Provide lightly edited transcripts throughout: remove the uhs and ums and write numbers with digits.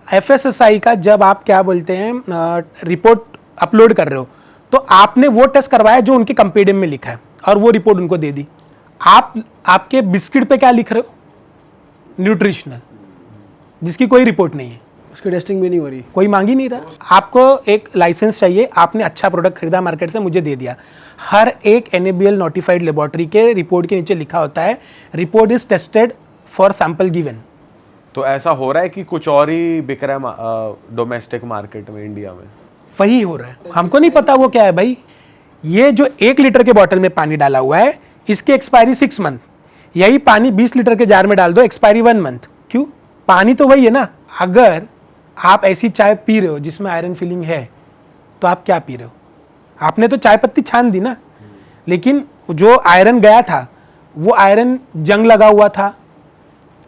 FSSAI का जब आप क्या बोलते हैं रिपोर्ट अपलोड कर रहे हो, तो आपने वो टेस्ट करवाया जो उनके कंपेडियम में लिखा है और वो रिपोर्ट उनको दे दी। आपके बिस्किट पे क्या लिख रहे हो? न्यूट्रिशनल, जिसकी कोई रिपोर्ट नहीं है, उसकी टेस्टिंग भी नहीं हो रही, कोई मांग ही नहीं रहा। आपको एक लाइसेंस चाहिए, आपने अच्छा प्रोडक्ट खरीदा मार्केट से, मुझे दे दिया। हर एक NABL नोटिफाइड लेबोरेटरी के रिपोर्ट के नीचे लिखा होता है report is tested for sample given. तो ऐसा हो रहा है कि कुछ और ही बिक रहा है डोमेस्टिक मार्केट में, इंडिया में? वही हो रहा है, हमको नहीं पता वो क्या है भाई। ये जो 1 लीटर के बॉटल में पानी डाला हुआ है, इसकी एक्सपायरी 6 मंथ। यही पानी 20 लीटर के जार में डाल दो, एक्सपायरी 1 मंथ। क्यों? पानी तो वही है ना। अगर आप ऐसी चाय पी रहे हो जिसमें आयरन फिलिंग है, तो आप क्या पी रहे हो? आपने तो चाय पत्ती छान दी ना, लेकिन जो आयरन गया था वो आयरन जंग लगा हुआ था,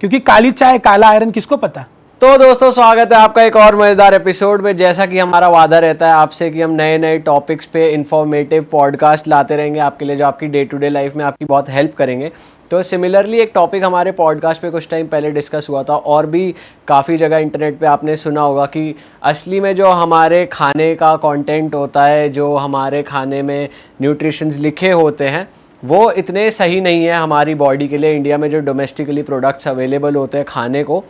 क्योंकि काली चाय काला आयरन किसको पता। तो दोस्तों स्वागत है आपका एक और मज़ेदार एपिसोड में। जैसा कि हमारा वादा रहता है आपसे कि हम नए नए टॉपिक्स पे इंफॉर्मेटिव पॉडकास्ट लाते रहेंगे आपके लिए, जो आपकी डे टू डे लाइफ में आपकी बहुत हेल्प करेंगे। तो सिमिलरली एक टॉपिक हमारे पॉडकास्ट पे कुछ टाइम पहले डिस्कस हुआ था, और भी काफ़ी जगह इंटरनेट पे आपने सुना होगा कि असली में जो हमारे खाने का कंटेंट होता है, जो हमारे खाने में न्यूट्रिशंस लिखे होते हैं, वो इतने सही नहीं है हमारी बॉडी के लिए। इंडिया में जो डोमेस्टिकली प्रोडक्ट्स अवेलेबल होते हैं खाने को,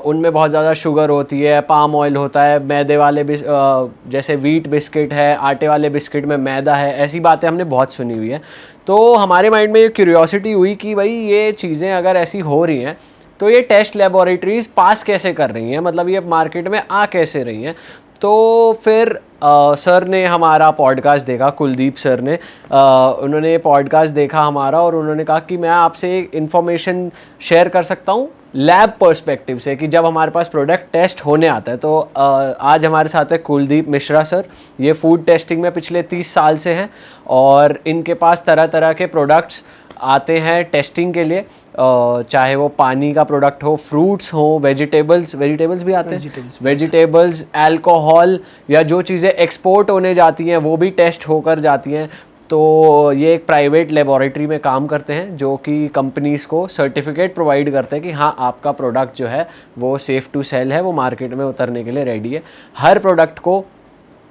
उनमें बहुत ज़्यादा शुगर होती है, पाम ऑयल होता है, मैदे वाले जैसे वीट बिस्किट है, आटे वाले बिस्किट में मैदा है, ऐसी बातें हमने बहुत सुनी हुई है। तो हमारे माइंड में ये क्यूरियोसिटी हुई कि भाई ये चीज़ें अगर ऐसी हो रही हैं तो ये टेस्ट लेबोरेटरीज़ पास कैसे कर रही हैं, मतलब ये मार्केट में आ कैसे रही हैं। तो फिर सर ने हमारा पॉडकास्ट देखा, कुलदीप सर ने, उन्होंने पॉडकास्ट देखा हमारा, और उन्होंने कहा कि मैं आपसे एक इन्फॉर्मेशन शेयर कर सकता हूँ लैब पर्सपेक्टिव से, कि जब हमारे पास प्रोडक्ट टेस्ट होने आता है। तो आज हमारे साथ है कुलदीप मिश्रा सर। ये फूड टेस्टिंग में पिछले 30 साल से हैं, और इनके पास तरह तरह के प्रोडक्ट्स आते हैं टेस्टिंग के लिए, चाहे वो पानी का प्रोडक्ट हो, फ्रूट्स हो, वेजिटेबल्स भी आते हैं, वेजिटेबल्स, अल्कोहल, या जो चीज़ें एक्सपोर्ट होने जाती हैं वो भी टेस्ट होकर जाती हैं। तो ये एक प्राइवेट लेबोरेटरी में काम करते हैं, जो कि कंपनीज़ को सर्टिफिकेट प्रोवाइड करते हैं कि हाँ आपका प्रोडक्ट जो है वो सेफ़ टू सेल है, वो मार्केट में उतरने के लिए रेडी है। हर प्रोडक्ट को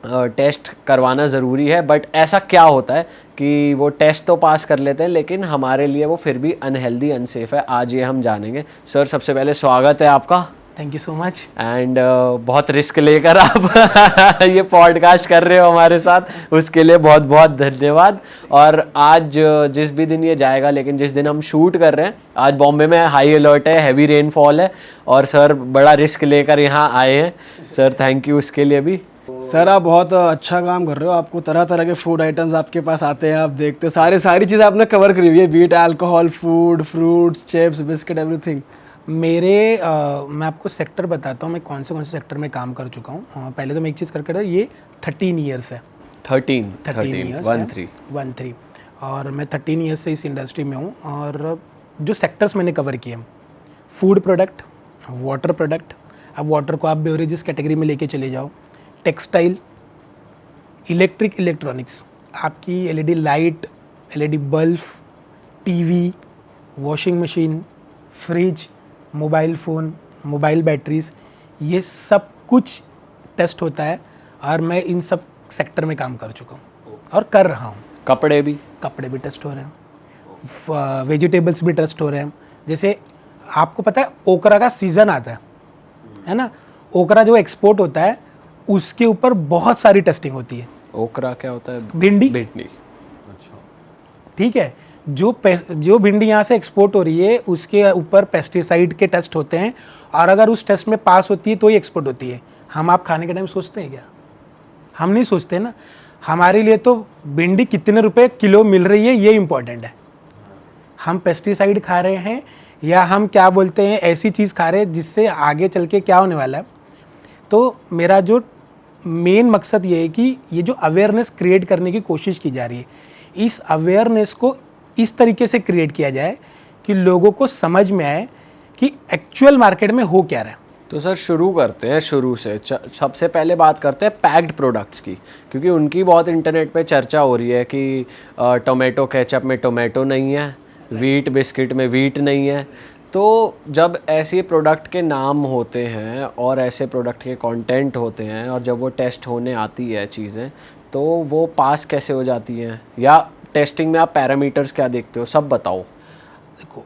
टेस्ट करवाना ज़रूरी है, बट ऐसा क्या होता है कि वो टेस्ट तो पास कर लेते हैं लेकिन हमारे लिए वो फिर भी अनहेल्दी, अनसेफ है। आज ये हम जानेंगे। सर सबसे पहले स्वागत है आपका। Thank you so much. And बहुत रिस्क लेकर आप ये पॉडकास्ट कर रहे हो हमारे साथ, उसके लिए बहुत बहुत धन्यवाद। और आज जिस भी दिन ये जाएगा, लेकिन जिस दिन हम शूट कर रहे हैं, आज बॉम्बे में हाई अलर्ट है, हैवी रेनफॉल है, और सर बड़ा रिस्क लेकर यहाँ आए हैं। सर थैंक यू उसके लिए भी। सर आप बहुत अच्छा काम कर रहे हो। आपको तरह तरह के फूड आइटम्स आपके पास आते हैं, आप देखते हो, सारी चीज़ें आपने कवर करी हुई है, beat alcohol, food, fruits, chips, biscuit, everything. मैं आपको सेक्टर बताता हूँ, मैं कौन से सेक्टर में काम कर चुका हूँ। पहले तो मैं एक चीज़ करके रहा, ये 13 ईयर्स है। 13 ईयर्स 13 और मैं 13 ईयर्स से इस इंडस्ट्री में हूँ। और जो सेक्टर्स मैंने कवर किए, फूड प्रोडक्ट, वाटर प्रोडक्ट, अब वाटर को आप बेवरेजेस कैटेगरी में लेके चले जाओ, टेक्सटाइल, इलेक्ट्रॉनिक्स, आपकी LED light, LED bulb, TV, washing machine, fridge, mobile phone, mobile batteries, ये सब कुछ टेस्ट होता है। और मैं इन सब सेक्टर में काम कर चुका हूँ और कर रहा हूँ। कपड़े भी टेस्ट हो रहे हैं, वेजिटेबल्स भी टेस्ट हो रहे हैं। जैसे आपको पता है ओकरा का सीज़न आता है ना, ओकरा जो एक्सपोर्ट होता है उसके ऊपर बहुत सारी टेस्टिंग होती है। ओकरा क्या होता है? भिंडी। अच्छा, ठीक है, जो भिंडी यहाँ से एक्सपोर्ट हो रही है उसके ऊपर पेस्टिसाइड के टेस्ट होते हैं, और अगर उस टेस्ट में पास होती है तो ही एक्सपोर्ट होती है। हम आप खाने के टाइम सोचते हैं क्या? हम नहीं सोचते ना। हमारे लिए तो भिंडी कितने रुपए किलो मिल रही है ये इम्पोर्टेंट है। हम पेस्टिसाइड खा रहे हैं या हम क्या बोलते हैं ऐसी चीज़ खा रहे हैं जिससे आगे चल के क्या होने वाला है। तो मेरा जो मेन मकसद ये है कि ये जो अवेयरनेस क्रिएट करने की कोशिश की जा रही है, इस अवेयरनेस को इस तरीके से क्रिएट किया जाए कि लोगों को समझ में आए कि एक्चुअल मार्केट में हो क्या रहा है। तो सर शुरू करते हैं शुरू से। सबसे पहले बात करते हैं पैक्ड प्रोडक्ट्स की, क्योंकि उनकी बहुत इंटरनेट पे चर्चा हो रही है कि टोमेटो केचप में टोमेटो नहीं है, वीट बिस्किट में वीट नहीं है। तो जब ऐसे प्रोडक्ट के नाम होते हैं और ऐसे प्रोडक्ट के कंटेंट होते हैं और जब वो टेस्ट होने आती है चीज़ें, तो वो पास कैसे हो जाती हैं, या टेस्टिंग में आप पैरामीटर्स क्या देखते हो, सब बताओ। देखो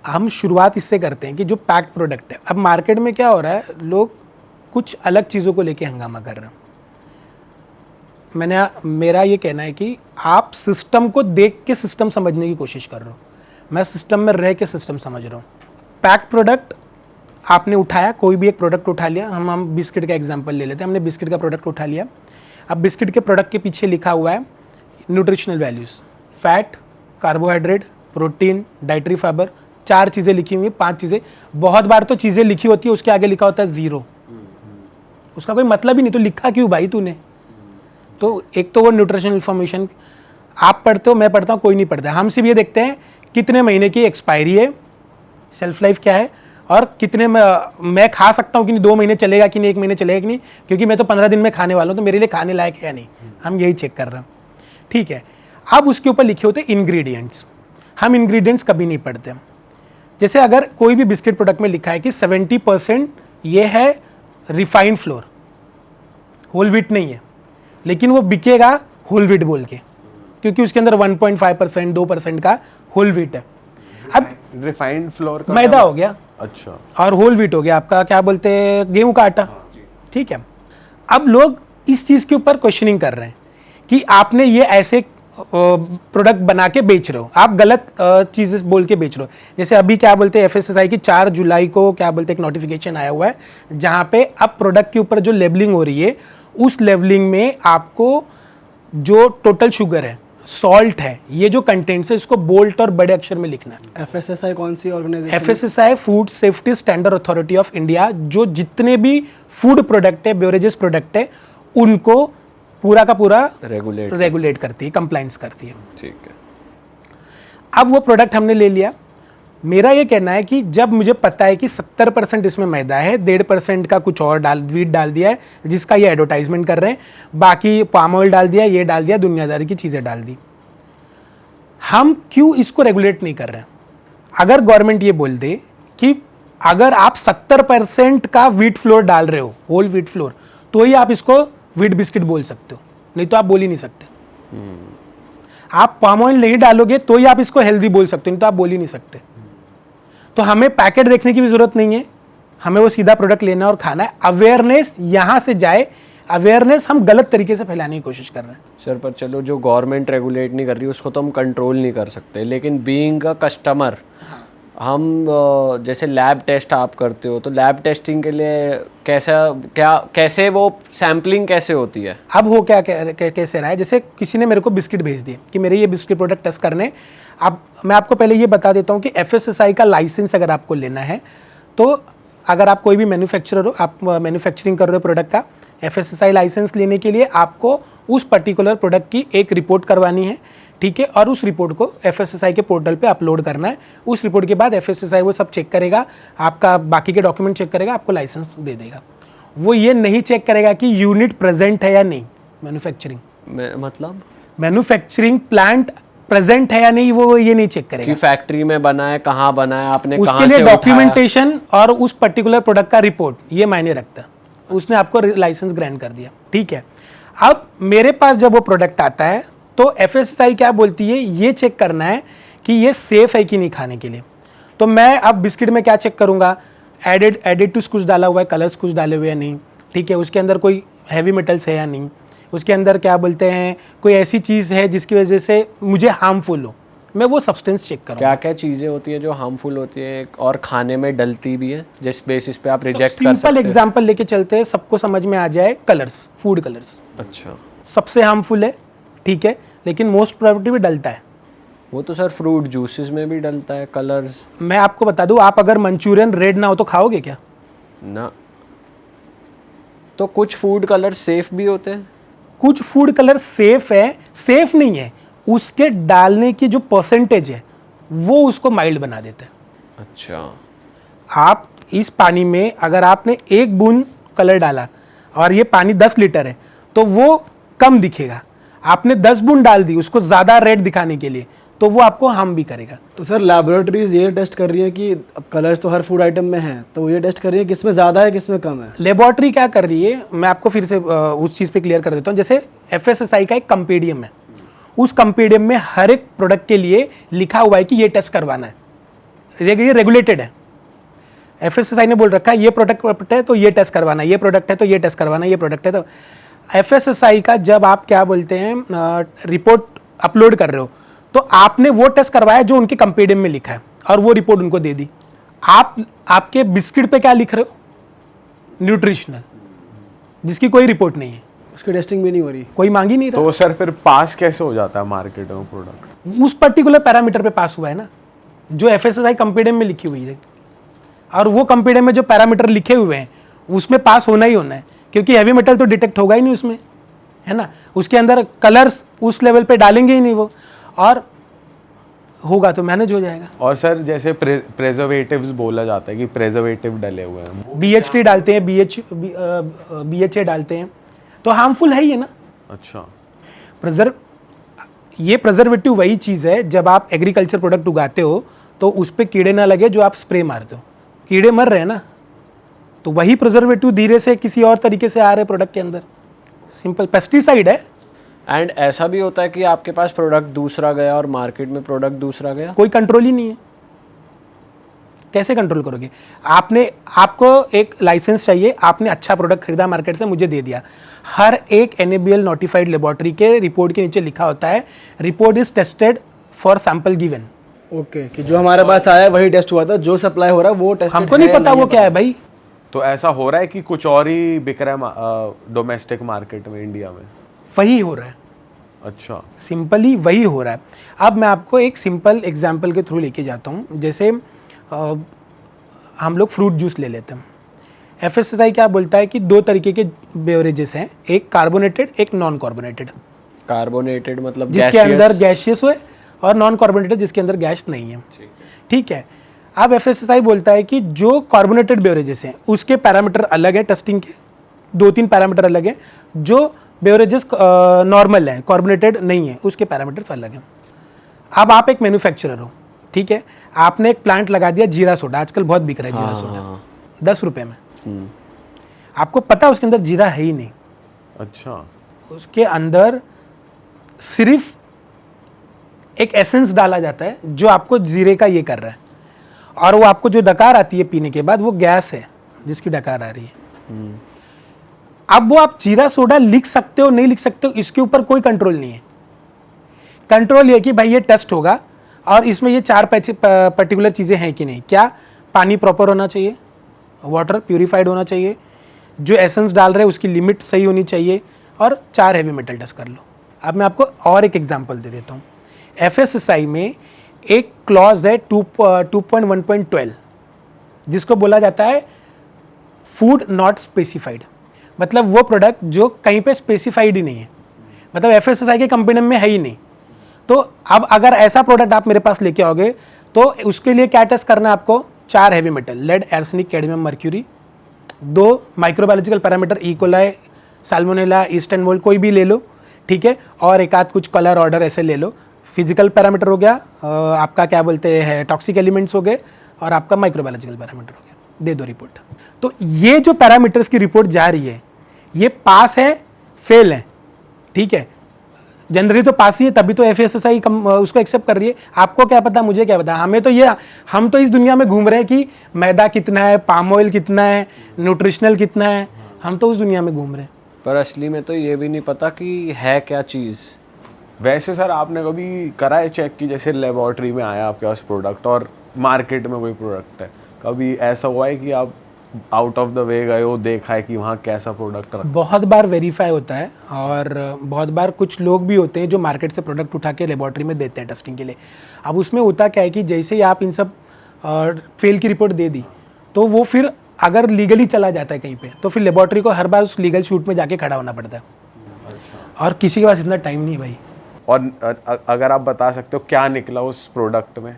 हम शुरुआत इससे करते हैं कि जो पैक्ड प्रोडक्ट है, अब मार्केट में क्या हो रहा है, लोग कुछ अलग चीज़ों को लेके हंगामा कर रहे हैं। मेरा ये कहना है कि आप सिस्टम को देख के सिस्टम समझने की कोशिश कर रहे हो, मैं सिस्टम में रह के सिस्टम समझ रहा हूँ। पैक्ड प्रोडक्ट आपने उठाया, कोई भी एक प्रोडक्ट उठा लिया, हम बिस्किट का एग्जांपल ले लेते हैं, हमने बिस्किट का प्रोडक्ट उठा लिया। अब बिस्किट के प्रोडक्ट के पीछे लिखा हुआ है nutritional values, fat, carbohydrate, protein, dietary fibre, 4 चीज़ें लिखी हुई, 5 चीज़ें। बहुत बार तो चीज़ें लिखी होती है, उसके आगे लिखा होता है 0, उसका कोई मतलब ही नहीं, तो लिखा क्यों भाई तूने। तो एक तो वो न्यूट्रिशनल इन्फॉर्मेशन आप पढ़ते हो, मैं पढ़ता हूँ, कोई नहीं पढ़ता। हम सिर्फ ये देखते हैं कितने महीने की एक्सपायरी है, शेल्फ लाइफ क्या है, और कितने मैं खा सकता हूँ कि नहीं, 2 महीने चलेगा कि नहीं, 1 महीने चलेगा कि नहीं, क्योंकि मैं तो 15 दिन में खाने वाला हूँ, तो मेरे लिए खाने लायक है या नहीं, हम यही चेक कर रहे हैं। ठीक है, अब उसके ऊपर लिखे होते इंग्रेडिएंट्स, हम इंग्रेडिएंट्स कभी नहीं पढ़ते। जैसे अगर कोई भी बिस्किट प्रोडक्ट में लिखा है कि 70% ये है रिफाइंड फ्लोर, होल व्हीट नहीं है, लेकिन वो बिकेगा होल व्हीट बोल के, क्योंकि उसके अंदर 1.5% 2% का होल व्हीट है। अब रिफाइंड फ्लोर का मैदा हो गया, अच्छा, और होल व्हीट हो गया आपका, क्या बोलते हैं, गेहूं का आटा। ठीक है, अब लोग इस चीज के ऊपर क्वेश्चनिंग कर रहे हैं कि आपने ये ऐसे प्रोडक्ट बना के बेच रहे हो, आप गलत चीजें बोल के बेच रहे हो। जैसे अभी क्या बोलते हैं, FSSAI की 4 जुलाई को क्या बोलते हैं, एक नोटिफिकेशन आया हुआ है, जहां पे अब प्रोडक्ट के ऊपर जो लेबलिंग हो रही है, उस लेबलिंग में आपको जो टोटल शुगर है, सॉल्ट है, ये जो कंटेंट्स है, इसको बोल्ड और बड़े अक्षर में लिखना है। FSSAI कौन सी organisation? FSSAI food safety standard authority of India, जो जितने भी फूड प्रोडक्ट है, बेवरेजेस प्रोडक्ट है, उनको पूरा का पूरा रेगुलेट करती है, कंप्लाइंस करती है। ठीक है, अब वो प्रोडक्ट हमने ले लिया। मेरा ये कहना है कि जब मुझे पता है कि 70% इसमें मैदा है, 1.5% का कुछ और व्हीट डाल दिया है, जिसका ये एडवर्टाइजमेंट कर रहे हैं, बाकी पाम ऑयल डाल दिया, ये डाल दिया, दुनियादारी की चीज़ें डाल दी, हम क्यों इसको रेगुलेट नहीं कर रहे हैं? अगर गवर्नमेंट ये बोल दे कि अगर आप 70% का व्हीट फ्लोर डाल रहे हो, होल व्हीट फ्लोर, तो ही आप इसको व्हीट बिस्किट बोल सकते हो, नहीं तो आप बोल ही नहीं सकते। आप पाम ऑयल नहीं डालोगे तो ही आप इसको हेल्दी बोल सकते हो, नहीं तो आप बोल ही नहीं सकते। तो हमें पैकेट देखने की भी जरूरत नहीं है, हमें वो सीधा प्रोडक्ट लेना और खाना है। अवेयरनेस यहाँ से जाए, अवेयरनेस हम गलत तरीके से फैलाने की कोशिश कर रहे हैं। सर पर चलो, जो गवर्नमेंट रेगुलेट नहीं कर रही उसको तो हम कंट्रोल नहीं कर सकते, लेकिन बीइंग अ कस्टमर हम जैसे लैब टेस्ट आप करते हो, तो लैब टेस्टिंग के लिए कैसे वो सैम्पलिंग कैसे होती है? अब हो कैसे रहा है, जैसे किसी ने मेरे को बिस्किट भेज दिए कि मेरे ये बिस्किट प्रोडक्ट टेस्ट करने। अब मैं आपको पहले ये बता देता हूँ कि FSSAI का लाइसेंस अगर आपको लेना है, तो अगर आप कोई भी मैन्युफैक्चरर हो, आप मैन्युफैक्चरिंग कर रहे हो प्रोडक्ट का, FSSAI लाइसेंस लेने के लिए आपको उस पर्टिकुलर प्रोडक्ट की एक रिपोर्ट करवानी है। ठीक है, और उस रिपोर्ट को FSSAI के पोर्टल पे अपलोड करना है। उस रिपोर्ट के बाद FSSAI वो सब चेक करेगा, आपका बाकी के डॉक्यूमेंट चेक करेगा, आपको लाइसेंस दे देगा। वो ये नहीं चेक करेगा कि यूनिट प्रेजेंट है या नहीं, मतलब मैन्युफैक्चरिंग प्लांट प्रेजेंट है या नहीं, वो ये नहीं चेक करेगा कि फैक्ट्री में बना है, कहाँ बना है, आपने कहाँ उसके से लिए उठाया। डॉक्यूमेंटेशन और उस पर्टिकुलर प्रोडक्ट का रिपोर्ट ये मायने रखता है। उसने आपको लाइसेंस ग्रांट कर दिया, ठीक है। अब मेरे पास जब वो प्रोडक्ट आता है तो FSSAI क्या बोलती है, ये चेक करना है कि ये सेफ है कि नहीं खाने के लिए। तो मैं अब बिस्किट में क्या चेक करूंगा, एडिटिव्स कुछ डाला हुआ है, कलर्स कुछ डाले हुए हैं नहीं, ठीक है, उसके अंदर कोई हैवी मेटल्स है या नहीं, उसके अंदर क्या बोलते हैं कोई ऐसी चीज़ है जिसकी वजह से मुझे हार्मफुल हो, मैं वो सब्सटेंस चेक करूँगा। क्या क्या चीज़ें होती है जो हार्मफुल होती है और खाने में डलती भी है, जिस बेसिस पे आप रिजेक्ट कर सकते हैं? सिंपल एग्जांपल लेके चलते हैं, सबको समझ में आ जाए। कलर्स, फूड कलर्स अच्छा, सबसे हार्मफुल है, ठीक है, लेकिन मोस्ट प्रोबेबली भी डलता है। वो तो सर फ्रूट जूसेस में भी डलता है कलर्स। मैं आपको बता दूं, आप अगर मंचूरियन रेड ना हो तो खाओगे क्या? ना। तो कुछ फूड कलर सेफ भी होते हैं? कुछ फूड कलर सेफ है, सेफ नहीं है, उसके डालने की जो परसेंटेज है वो उसको माइल्ड बना देता है। अच्छा, आप इस पानी में अगर आपने 1 बूंद कलर डाला और ये पानी 10 लीटर है तो वो कम दिखेगा। आपने 10 बूंद डाल दी उसको ज़्यादा रेड दिखाने के लिए, तो वो आपको हार्म भी करेगा। तो सर लैबोरेटरीज ये टेस्ट कर रही है कि अब कलर्स तो हर फूड आइटम में हैं, तो ये टेस्ट कर रही है किसमें ज़्यादा है किसमें कम है। लेबोरेटरी क्या कर रही है, मैं आपको फिर से उस चीज़ पे क्लियर कर देता हूँ। जैसे FSSAI का एक कंपेडियम है, उस कंपेडियम में हर एक प्रोडक्ट के लिए लिखा हुआ है कि ये टेस्ट करवाना है, ये रेगुलेटेड है। FSSAI ने बोल रखा है ये प्रोडक्ट है तो ये टेस्ट करवाना है, ये प्रोडक्ट है तो ये टेस्ट करवाना है, ये प्रोडक्ट है तो। FSSAI का जब आप क्या बोलते हैं रिपोर्ट अपलोड कर रहे हो, तो आपने वो टेस्ट करवाया जो उनके कंपेडियम में लिखा है और वो रिपोर्ट उनको दे दी। आपके बिस्किट पे क्या लिख रहे हो, न्यूट्रिशनल, जिसकी कोई रिपोर्ट नहीं है, उसकी टेस्टिंग भी नहीं हो रही, कोई मांग ही नहीं रहा। तो सर फिर पास कैसे हो जाता है मार्केट में प्रोडक्ट? उस पर्टिकुलर पैरामीटर पे पास हुआ है ना, जो FSSAI कंपेडियम में लिखी हुई है, और वो कंपेडियम में जो पैरामीटर लिखे हुए हैं उसमें पास होना ही होना है, क्योंकि हैवी मेटल तो डिटेक्ट होगा ही नहीं उसमें, है ना। उसके अंदर कलर्स उस लेवल पे डालेंगे ही नहीं वो, और होगा तो मैनेज हो जाएगा। और सर जैसे प्रेजर्वेटिव्स बोला जाता है कि प्रेजर्वेटिव डले हुए हैं, BHT डालते हैं, BHA डालते हैं, तो हार्मफुल है ही है ना। अच्छा, ये प्रिजर्वेटिव वही चीज़ है, जब आप एग्रीकल्चर प्रोडक्ट उगाते हो तो उस पर कीड़े ना लगे, जो आप स्प्रे मारते हो कीड़े मर रहे हैं ना, तो वही प्रिजर्वेटिव धीरे से किसी और तरीके से आ रहे प्रोडक्ट के अंदर। सिंपल पेस्टिसाइड है। एंड ऐसा भी होता है कि आपके पास प्रोडक्ट दूसरा गया और मार्केट में प्रोडक्ट दूसरा गया, कोई कंट्रोल ही नहीं है, कैसे कंट्रोल करोगे? आपको एक लाइसेंस चाहिए, आपने अच्छा प्रोडक्ट खरीदा मार्केट से, मुझे दे दिया। हर एक NABL नोटिफाइड लेबोरेटरी के रिपोर्ट के नीचे लिखा होता है report is tested for sample given. Okay, कि जो हमारे पास आया है वही टेस्ट हुआ था, जो सप्लाई हो रहा है वो टेस्ट। हमको नहीं पता वो क्या है भाई। तो ऐसा हो रहा है कि कुछ और ही बिक रहा है डोमेस्टिक मार्केट में इंडिया में? वही हो रहा है, अच्छा, सिंपली वही हो रहा है। अब मैं आपको एक सिंपल एग्जांपल के थ्रू लेके जाता हूँ। जैसे हम लोग फ्रूट जूस ले लेते हैं। FSSAI क्या बोलता है कि दो तरीके के बेवरेजेस हैं, एक कार्बोनेटेड, एक नॉन कार्बोनेटेड। कार्बोनेटेड मतलब जिसके अंदर गैसियस हो, और नॉन कार्बोनेटेड जिसके अंदर गैस नहीं है, ठीक है। अब FSSAI बोलता है कि जो कार्बोनेटेड बेवरेजेस हैं उसके पैरामीटर अलग है, टेस्टिंग के 2-3 पैरामीटर अलग है। जो बेवरेजेस नॉर्मल है, कार्बोनेटेड नहीं है, उसके पैरामीटर्स अलग हैं। अब आप एक मैन्युफैक्चरर हो, ठीक है, आपने एक प्लांट लगा दिया जीरा सोडा, आजकल बहुत बिक रहा है जीरा सोडा, 10 रुपए में। आपको पता है उसके अंदर जीरा है ही नहीं, अच्छा, उसके अंदर सिर्फ एक एसेंस डाला जाता है जो आपको जीरे का ये कर रहा है, और वो आपको जो डकार आती है पीने के बाद, वो गैस है जिसकी डकार आ रही है। अब वो आप जीरा सोडा लिख सकते हो नहीं लिख सकते हो, इसके ऊपर कोई कंट्रोल नहीं है। कंट्रोल ये कि भाई ये टेस्ट होगा और इसमें ये 4 पर्टिकुलर चीज़ें हैं कि नहीं। क्या? पानी प्रॉपर होना चाहिए, वाटर प्यूरिफाइड होना चाहिए, जो एसेंस डाल रहे हैं उसकी लिमिट सही होनी चाहिए, और 4 हैवी मेटल टेस्ट कर लो। अब मैं आपको और एक एग्जांपल दे देता हूँ। FSSAI में एक क्लॉज है 2.1.12 जिसको बोला जाता है फूड नॉट स्पेसिफाइड, मतलब वो प्रोडक्ट जो कहीं पे स्पेसिफाइड ही नहीं है, मतलब FSSAI के कंपेनियम में है ही नहीं। तो अब अगर ऐसा प्रोडक्ट आप मेरे पास लेके आओगे तो उसके लिए क्या टेस्ट करना है आपको? 4 heavy metal, lead, arsenic, cadmium, mercury, 2 microbiological parameter, E coli, salmonella, yeast and mould, कोई भी ले लो, ठीक है, और एक आध कुछ कलर ऑर्डर ऐसे ले लो। फिजिकल पैरामीटर हो गया, आपका क्या बोलते हैं टॉक्सिक एलिमेंट्स हो गए, और आपका माइक्रोबायोलॉजिकल पैरामीटर हो गया, दे दो रिपोर्ट। तो ये जो पैरामीटर्स की रिपोर्ट जा रही है ये पास है फेल है, ठीक है, जनरली तो पास ही है, तभी तो FSSAI उसको एक्सेप्ट कर रही है। आपको क्या पता, मुझे क्या पता, हम तो इस दुनिया में घूम रहे हैं कि मैदा कितना है, पाम ऑयल कितना है, न्यूट्रिशनल कितना है, हम तो उस दुनिया में घूम रहे हैं। पर असली में तो ये भी नहीं पता कि है क्या चीज़। वैसे सर आपने कभी करा है चेक कि जैसे लेबोरेटरी में आया आपके पास प्रोडक्ट और मार्केट में कोई प्रोडक्ट है, कभी ऐसा हुआ है कि आप आउट ऑफ द वे गए हो, देखा है कि वहाँ कैसा प्रोडक्ट रखा? बहुत बार वेरीफाई होता है, और बहुत बार कुछ लोग भी होते हैं जो मार्केट से प्रोडक्ट उठा के लेबोरेटरी में देते हैं टेस्टिंग के लिए। अब उसमें होता क्या है कि जैसे ही आप इन सब फेल की रिपोर्ट दे दी, तो वो फिर अगर लीगली चला जाता है कहीं पे, तो फिर लेबोरेटरी को हर बार उस लीगल शूट में जाके खड़ा होना पड़ता है। और किसी के पास इतना टाइम नहीं है भाई। और अगर आप बता सकते हो क्या निकला उस प्रोडक्ट में?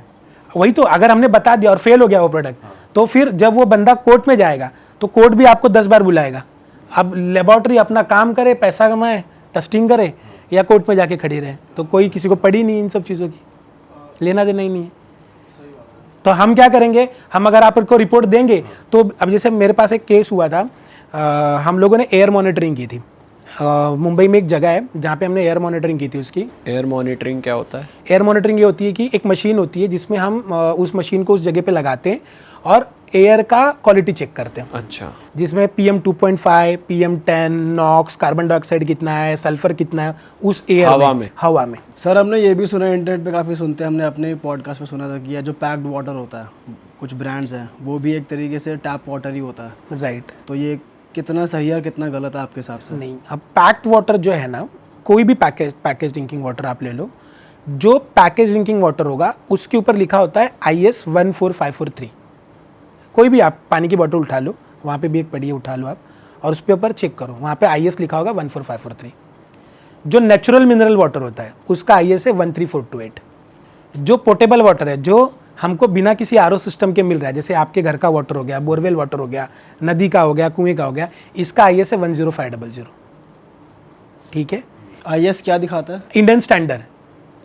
वही तो, अगर हमने बता दिया और फेल हो गया वो प्रोडक्ट, तो फिर जब वो बंदा कोर्ट में जाएगा तो कोर्ट भी आपको 10 बार बुलाएगा। अब लेबोरेटरी अपना काम करे, पैसा कमाए, टेस्टिंग करे, या कोर्ट में जाके खड़ी रहे, तो कोई किसी को पड़ी नहीं इन सब चीज़ों की। लेना देना ही नहीं है। तो हम क्या करेंगे, हम अगर आपको रिपोर्ट देंगे तो अब जैसे मेरे पास एक केस हुआ था, हम लोगों ने एयर मॉनिटरिंग की थी। मुंबई में एक जगह है जहाँ पे हमने एयर मॉनिटरिंग की थी उसकी। एयर मॉनिटरिंग क्या होता है? एयर मॉनिटरिंग ये होती है कि एक मशीन होती है जिसमें हम उस मशीन को उस जगह पे लगाते हैं और एयर का क्वालिटी चेक करते हैं। अच्छा, जिसमें PM 2.5, PM 10, NOx, carbon dioxide कितना है, सल्फर कितना है उस एयर हवा में। सर हमने ये भी सुना है, इंटरनेट पे काफ़ी सुनते हैं, हमने अपने पॉडकास्ट पे सुना था कि ये जो पैक्ड वाटर होता है, कुछ ब्रांड्स हैं वो भी एक तरीके से टैप वाटर ही होता है। राइट। तो ये कितना सही है और कितना गलत है आपके हिसाब से? नहीं, अब पैक्ड वाटर जो है ना, कोई भी पैकेज ड्रिंकिंग वाटर आप ले लो, जो पैकेज ड्रिंकिंग वाटर होगा उसके ऊपर लिखा होता है IS 14543। कोई भी आप पानी की बोतल उठा लो, वहाँ पे भी एक पड़ी है, उठा लो आप और उस पे ऊपर चेक करो, वहाँ पे IS लिखा होगा 14543। जो नेचुरल मिनरल वाटर होता है उसका IS है 13428। जो पोर्टेबल वाटर है, जो हमको बिना किसी RO सिस्टम के मिल रहा है, जैसे आपके घर का वाटर हो गया, बोरवेल वाटर हो गया, नदी का हो गया, कुएं का हो गया, इसका IS है 10500। ठीक है। IS क्या दिखाता है? Indian standard.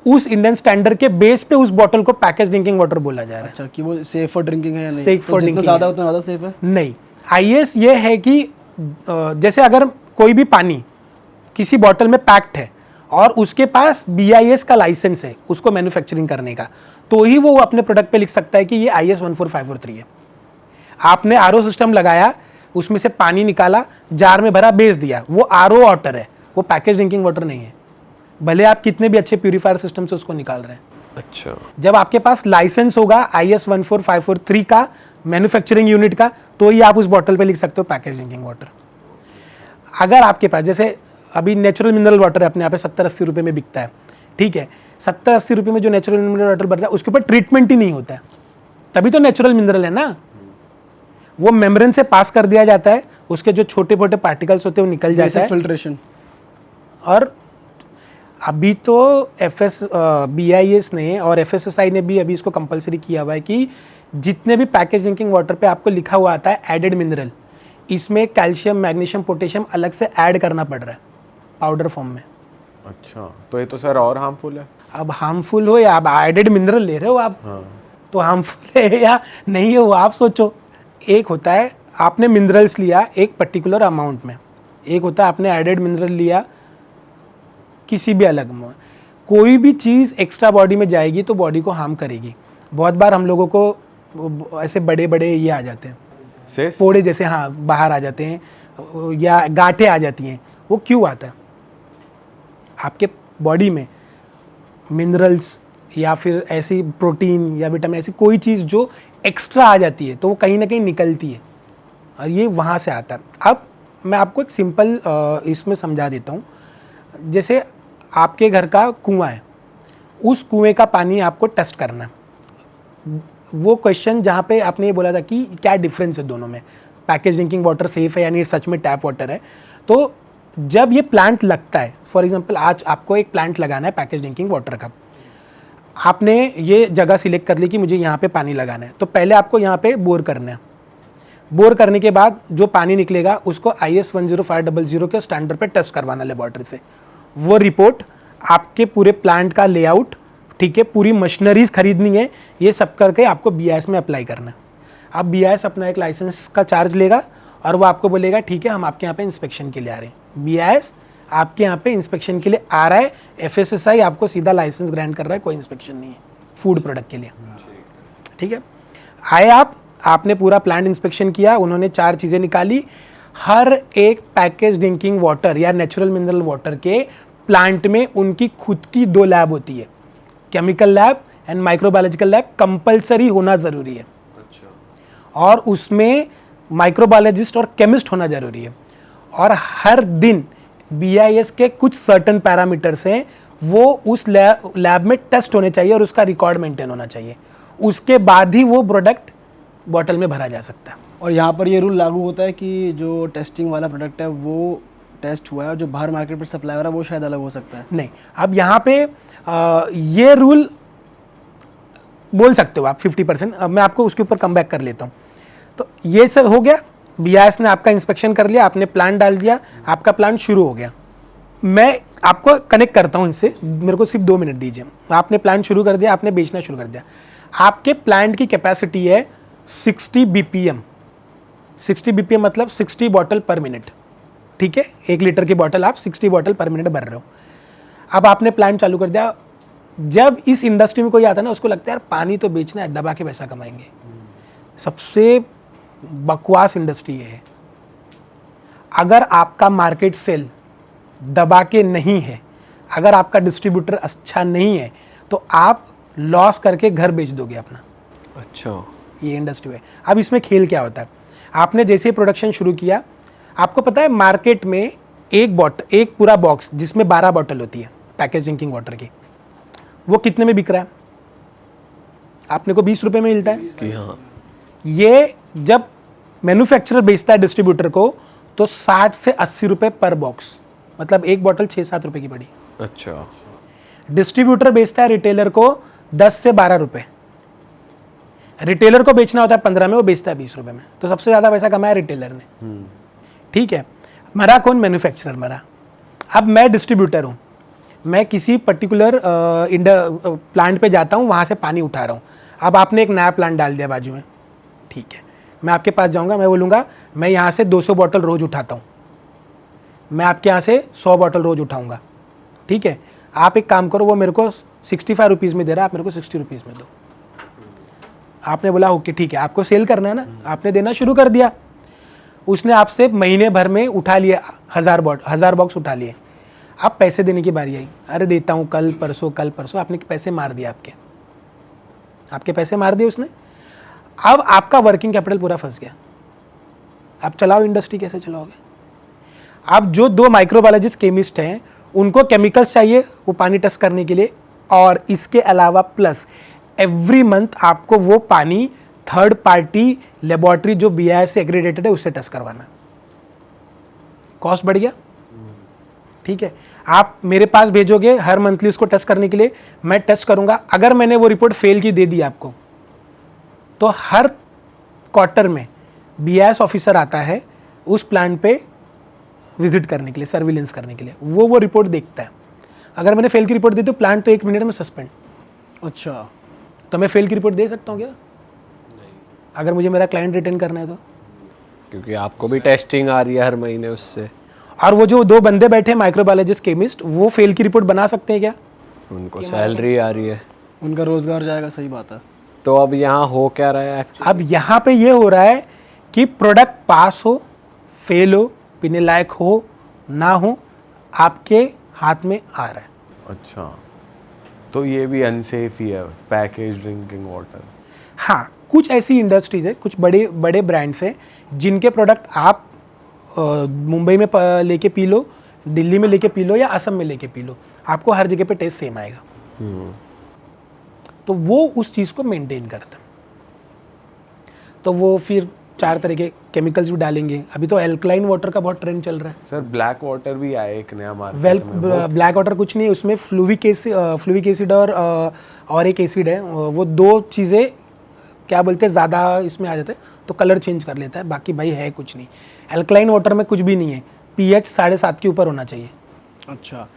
उस इंडियन स्टैंडर्ड के बेस पे उस बॉटल को पैकेज ड्रिंकिंग वाटर बोला जा रहा है। अच्छा, कि वो सेफ फॉर ड्रिंकिंग है या नहीं? सेफ फॉर ड्रिंकिंग ज़्यादा उतना ज़्यादा सेफ है? नहीं, IS ये है कि जैसे अगर कोई भी पानी किसी बॉटल में पैक्ड है और उसके पास BIS का लाइसेंस है उसको मैन्युफैक्चरिंग करने का, तो ही वो अपने प्रोडक्ट पे लिख सकता है कि ये IS 14543 है। आपने RO सिस्टम लगाया, उसमें से पानी निकाला, जार में भरा, बेच दिया, वो RO वाटर है, वो पैकेज ड्रिंकिंग वाटर नहीं है, भले आप कितने भी अच्छे प्यूरीफायर सिस्टम से उसको निकाल रहे हैं। अच्छा, जब आपके पास लाइसेंस होगा IS 14543 का, मैन्युफैक्चरिंग यूनिट का, तो ही आप उस बॉटल पे लिख सकते हो पैकेज ड्रिंकिंग वाटर। अगर आपके पास जैसे अभी नेचुरल मिनरल वाटर है अपने यहाँ पे 70-80 रुपये में बिकता है, ठीक है, 70-80 रुपये में जो नेचुरल मिनरल वाटर बन रहा है उसके ऊपर ट्रीटमेंट ही नहीं होता है, तभी तो नेचुरल मिनरल है ना। वो मेम्ब्रेन से पास कर दिया जाता है, उसके जो छोटे छोटे पार्टिकल्स होते हैं वो निकल जाता है, फिल्ट्रेशन। और अभी तो BIS ने और FSSAI ने भी अभी इसको कंपलसरी किया हुआ है कि जितने भी पैकेज ड्रिंकिंग वाटर पे आपको लिखा हुआ आता है एडेड मिनरल, इसमें कैल्शियम, मैग्नीशियम, पोटेशियम अलग से ऐड करना पड़ रहा है पाउडर फॉर्म में। अच्छा, तो ये तो सर और हार्मफुल है। अब हार्मफुल हो या आप एडेड मिनरल ले रहे हो आप, तो हार्मफुल है या नहीं है वो आप सोचो। एक होता है आपने मिनरल्स लिया एक पर्टिकुलर अमाउंट में, एक होता है आपने एडेड मिनरल लिया किसी भी अलग में। कोई भी चीज़ एक्स्ट्रा बॉडी में जाएगी तो बॉडी को हार्म करेगी। बहुत बार हम लोगों को ऐसे बड़े बड़े ये आ जाते हैं, फोड़े जैसे, हाँ, बाहर आ जाते हैं या गांठें आ जाती हैं। वो क्यों आता है? आपके बॉडी में मिनरल्स या फिर ऐसी प्रोटीन या विटामिन, ऐसी कोई चीज़ जो एक्स्ट्रा आ जाती है तो वो कहीं ना कहीं निकलती है और ये वहाँ से आता है। अब मैं आपको एक सिंपल इसमें समझा देता हूँ। जैसे आपके घर का कुआं है, उस कुएं का पानी आपको टेस्ट करना है। वो क्वेश्चन जहाँ पे आपने ये बोला था कि क्या डिफरेंस है दोनों में, पैकेज ड्रिंकिंग वाटर सेफ है यानी सच में टैप वाटर है। तो जब ये प्लांट लगता है, फॉर एग्जांपल आज आपको एक प्लांट लगाना है पैकेज ड्रिंकिंग वाटर का, आपने ये जगह सिलेक्ट कर ली कि मुझे यहाँ पे पानी लगाना है, तो पहले आपको यहाँ पे बोर करना है। बोर करने के बाद जो पानी निकलेगा उसको IS 10500 के स्टैंडर्ड पे टेस्ट करवाना लेबोरेटरी से। वो रिपोर्ट आपके पूरे प्लांट का लेआउट, ठीक है, पूरी मशीनरीज खरीदनी है, ये सब करके आपको BIS में अप्लाई करना है। अब BIS अपना एक लाइसेंस का चार्ज लेगा और वो आपको बोलेगा ठीक है हम आपके यहाँ पे इंस्पेक्शन के लिए आ रहे हैं। BIS आपके यहाँ पे इंस्पेक्शन के लिए आ रहा है, FSSAI आपको सीधा लाइसेंस ग्रांट कर रहा है, कोई इंस्पेक्शन नहीं है फूड प्रोडक्ट के लिए। ठीक है, आए आपने पूरा प्लांट इंस्पेक्शन किया, उन्होंने 4 चीज़ें निकाली। हर एक पैकेज ड्रिंकिंग वाटर या नेचुरल मिनरल वाटर के प्लांट में उनकी खुद की 2 लैब होती है, chemical lab and microbiological lab, compulsory होना ज़रूरी है। अच्छा। और उसमें माइक्रोबायोलॉजिस्ट और केमिस्ट होना ज़रूरी है। और हर दिन BIS के कुछ सर्टन पैरामीटर्स हैं, वो उस लैब में टेस्ट होने चाहिए और उसका रिकॉर्ड मेंटेन होना चाहिए। उसके बाद ही वो प्रोडक्ट बॉटल में भरा जा सकता है। और यहाँ पर ये रूल लागू होता है कि जो टेस्टिंग वाला प्रोडक्ट है वो टेस्ट हुआ है और जो बाहर मार्केट पर सप्लाई हो रहा है वो शायद अलग हो सकता है। नहीं, अब यहाँ पे ये रूल बोल सकते हो आप 50%। अब मैं आपको उसके ऊपर कम बैक कर लेता हूँ। तो ये सब हो गया, BIS ने आपका इंस्पेक्शन कर लिया, आपने प्लान डाल दिया, आपका प्लान शुरू हो गया। मैं आपको कनेक्ट करता हूँ इनसे, मेरे को सिर्फ 2 मिनट दीजिए। आपने प्लांट शुरू कर दिया, आपने बेचना शुरू कर दिया, आपके प्लांट की कैपेसिटी है 60 BPM। 60 BPM मतलब 60 बॉटल पर मिनट, ठीक है। 1 लीटर की बॉटल आप 60 बॉटल पर मिनट भर रहे हो। अब आपने प्लांट चालू कर दिया। जब इस इंडस्ट्री में कोई आता है ना, उसको लगता है यार पानी तो बेचना है, दबा के पैसा कमाएंगे। सबसे बकवास इंडस्ट्री है। अगर आपका मार्केट सेल दबा के नहीं है, अगर आपका डिस्ट्रीब्यूटर अच्छा नहीं है, तो आप लॉस करके घर बेच दोगे अपना। अच्छा, ये इंडस्ट्री है। अब इसमें खेल क्या होता है, आपने जैसे प्रोडक्शन शुरू किया, आपको पता है मार्केट में एक पूरा बॉक्स जिसमें 12 बॉटल होती है पैकेज ड्रिंकिंग वाटर की, वो कितने में बिक रहा है? आपने को 20 रुपए में मिलता है कि हाँ, ये जब मैन्युफैक्चरर बेचता है डिस्ट्रीब्यूटर को, तो 60 से 80 रुपए पर बॉक्स, मतलब एक बॉटल 6-7 रुपए की पड़ी। अच्छा, डिस्ट्रीब्यूटर बेचता है रिटेलर को 10 से 12 रुपए। रिटेलर को बेचना होता है 15 में, वो बेचता है 20 रुपए में। तो सबसे ज्यादा पैसा कमाया रिटेलर ने, ठीक है। मरा कौन? मैन्युफैक्चरर मरा। अब मैं डिस्ट्रीब्यूटर हूं, मैं किसी पर्टिकुलर प्लांट पे जाता हूं, वहां से पानी उठा रहा हूं। अब आपने एक नया प्लांट डाल दिया बाजू में, ठीक है। मैं आपके पास जाऊंगा, मैं बोलूंगा मैं यहाँ से 200 बॉटल रोज उठाता हूँ, मैं आपके यहाँ से 100 बॉटल रोज उठाऊंगा, ठीक है। आप एक काम करो, वो मेरे को 65 रुपीज़ में दे रहा है, आप मेरे को 60 रुपीज़ में दो। आपने बोला ओके ठीक है, आपको सेल करना है ना, आपने देना शुरू कर दिया। उसने आपसे महीने भर में उठा लिया 1000 बॉक्स उठा लिए। अब पैसे देने की बारी आई, अरे देता हूँ कल परसों, आपने पैसे मार दिया, आपके पैसे मार दिए उसने। अब आपका वर्किंग कैपिटल पूरा फंस गया। अब चलाओ इंडस्ट्री, कैसे चलाओगे? अब जो 2 माइक्रोबायोलॉजिस्ट केमिस्ट हैं, उनको केमिकल्स चाहिए वो पानी टेस्ट करने के लिए, और इसके अलावा प्लस एवरी मंथ आपको वो पानी थर्ड पार्टी लेबोरेटरी जो BIS से एग्रीडेटेड है उससे टेस्ट करवाना। कॉस्ट बढ़ गया, ठीक है। आप मेरे पास भेजोगे हर मंथली उसको टेस्ट करने के लिए, मैं टेस्ट करूंगा। अगर मैंने वो रिपोर्ट फेल की दे दी आपको, तो हर क्वार्टर में BIS ऑफिसर आता है उस प्लांट पे विजिट करने के लिए, सर्विलेंस करने के लिए। वो रिपोर्ट देखता है। अगर मैंने फेल की रिपोर्ट दी तो प्लांट तो 1 मिनट में सस्पेंड। अच्छा, तो मैं फेल की रिपोर्ट दे सकता हूँ क्या? अगर मुझे मेरा क्लाइंट रिटेन करना है तो। क्योंकि आपको भी टेस्टिंग आ रही है हर महीने उससे। और वो जो 2 बंदे बैठे माइक्रोबायोलॉजिस्ट केमिस्ट, वो फेल की रिपोर्ट बना सकते हैं क्या? उनको सैलरी आ रही है, उनका रोजगार जाएगा, सही बात है। तो अब यहाँ हो क्या रहा है एक्चुअली? अब यहाँ पे ये हो रहा है कि प्रोडक्ट पास हो, फेल हो, पीने लायक हो ना हो, आपके हाथ में आ रहा है। अच्छा, तो ये भी अनसेफ ही है पैकेज ड्रिंकिंग वाटर? हाँ, कुछ ऐसी इंडस्ट्रीज है, कुछ बड़े बड़े ब्रांड्स हैं जिनके प्रोडक्ट आप मुंबई में लेके पी लो, दिल्ली में लेके पी लो, या असम में लेके पी लो, आपको हर जगह पे टेस्ट सेम आएगा। तो वो उस चीज़ को मेंटेन करता है। तो वो फिर 4 तरह के केमिकल्स भी डालेंगे। अभी तो एल्कलाइन वाटर का बहुत ट्रेंड चल रहा है। सर ब्लैक वाटर भी आया एक नया मार्केट में। ब्लैक वाटर कुछ नहीं है, उसमें फ्लूविक एसिड और एक एसिड है, वो 2 चीज़ें क्या बोलते हैं ज़्यादा इसमें आ जाते हैं तो कलर चेंज कर लेता है, बाकी भाई है कुछ नहीं। एल्कलाइन वाटर में कुछ भी नहीं है, pH 7.5 के ऊपर होना चाहिए। अच्छा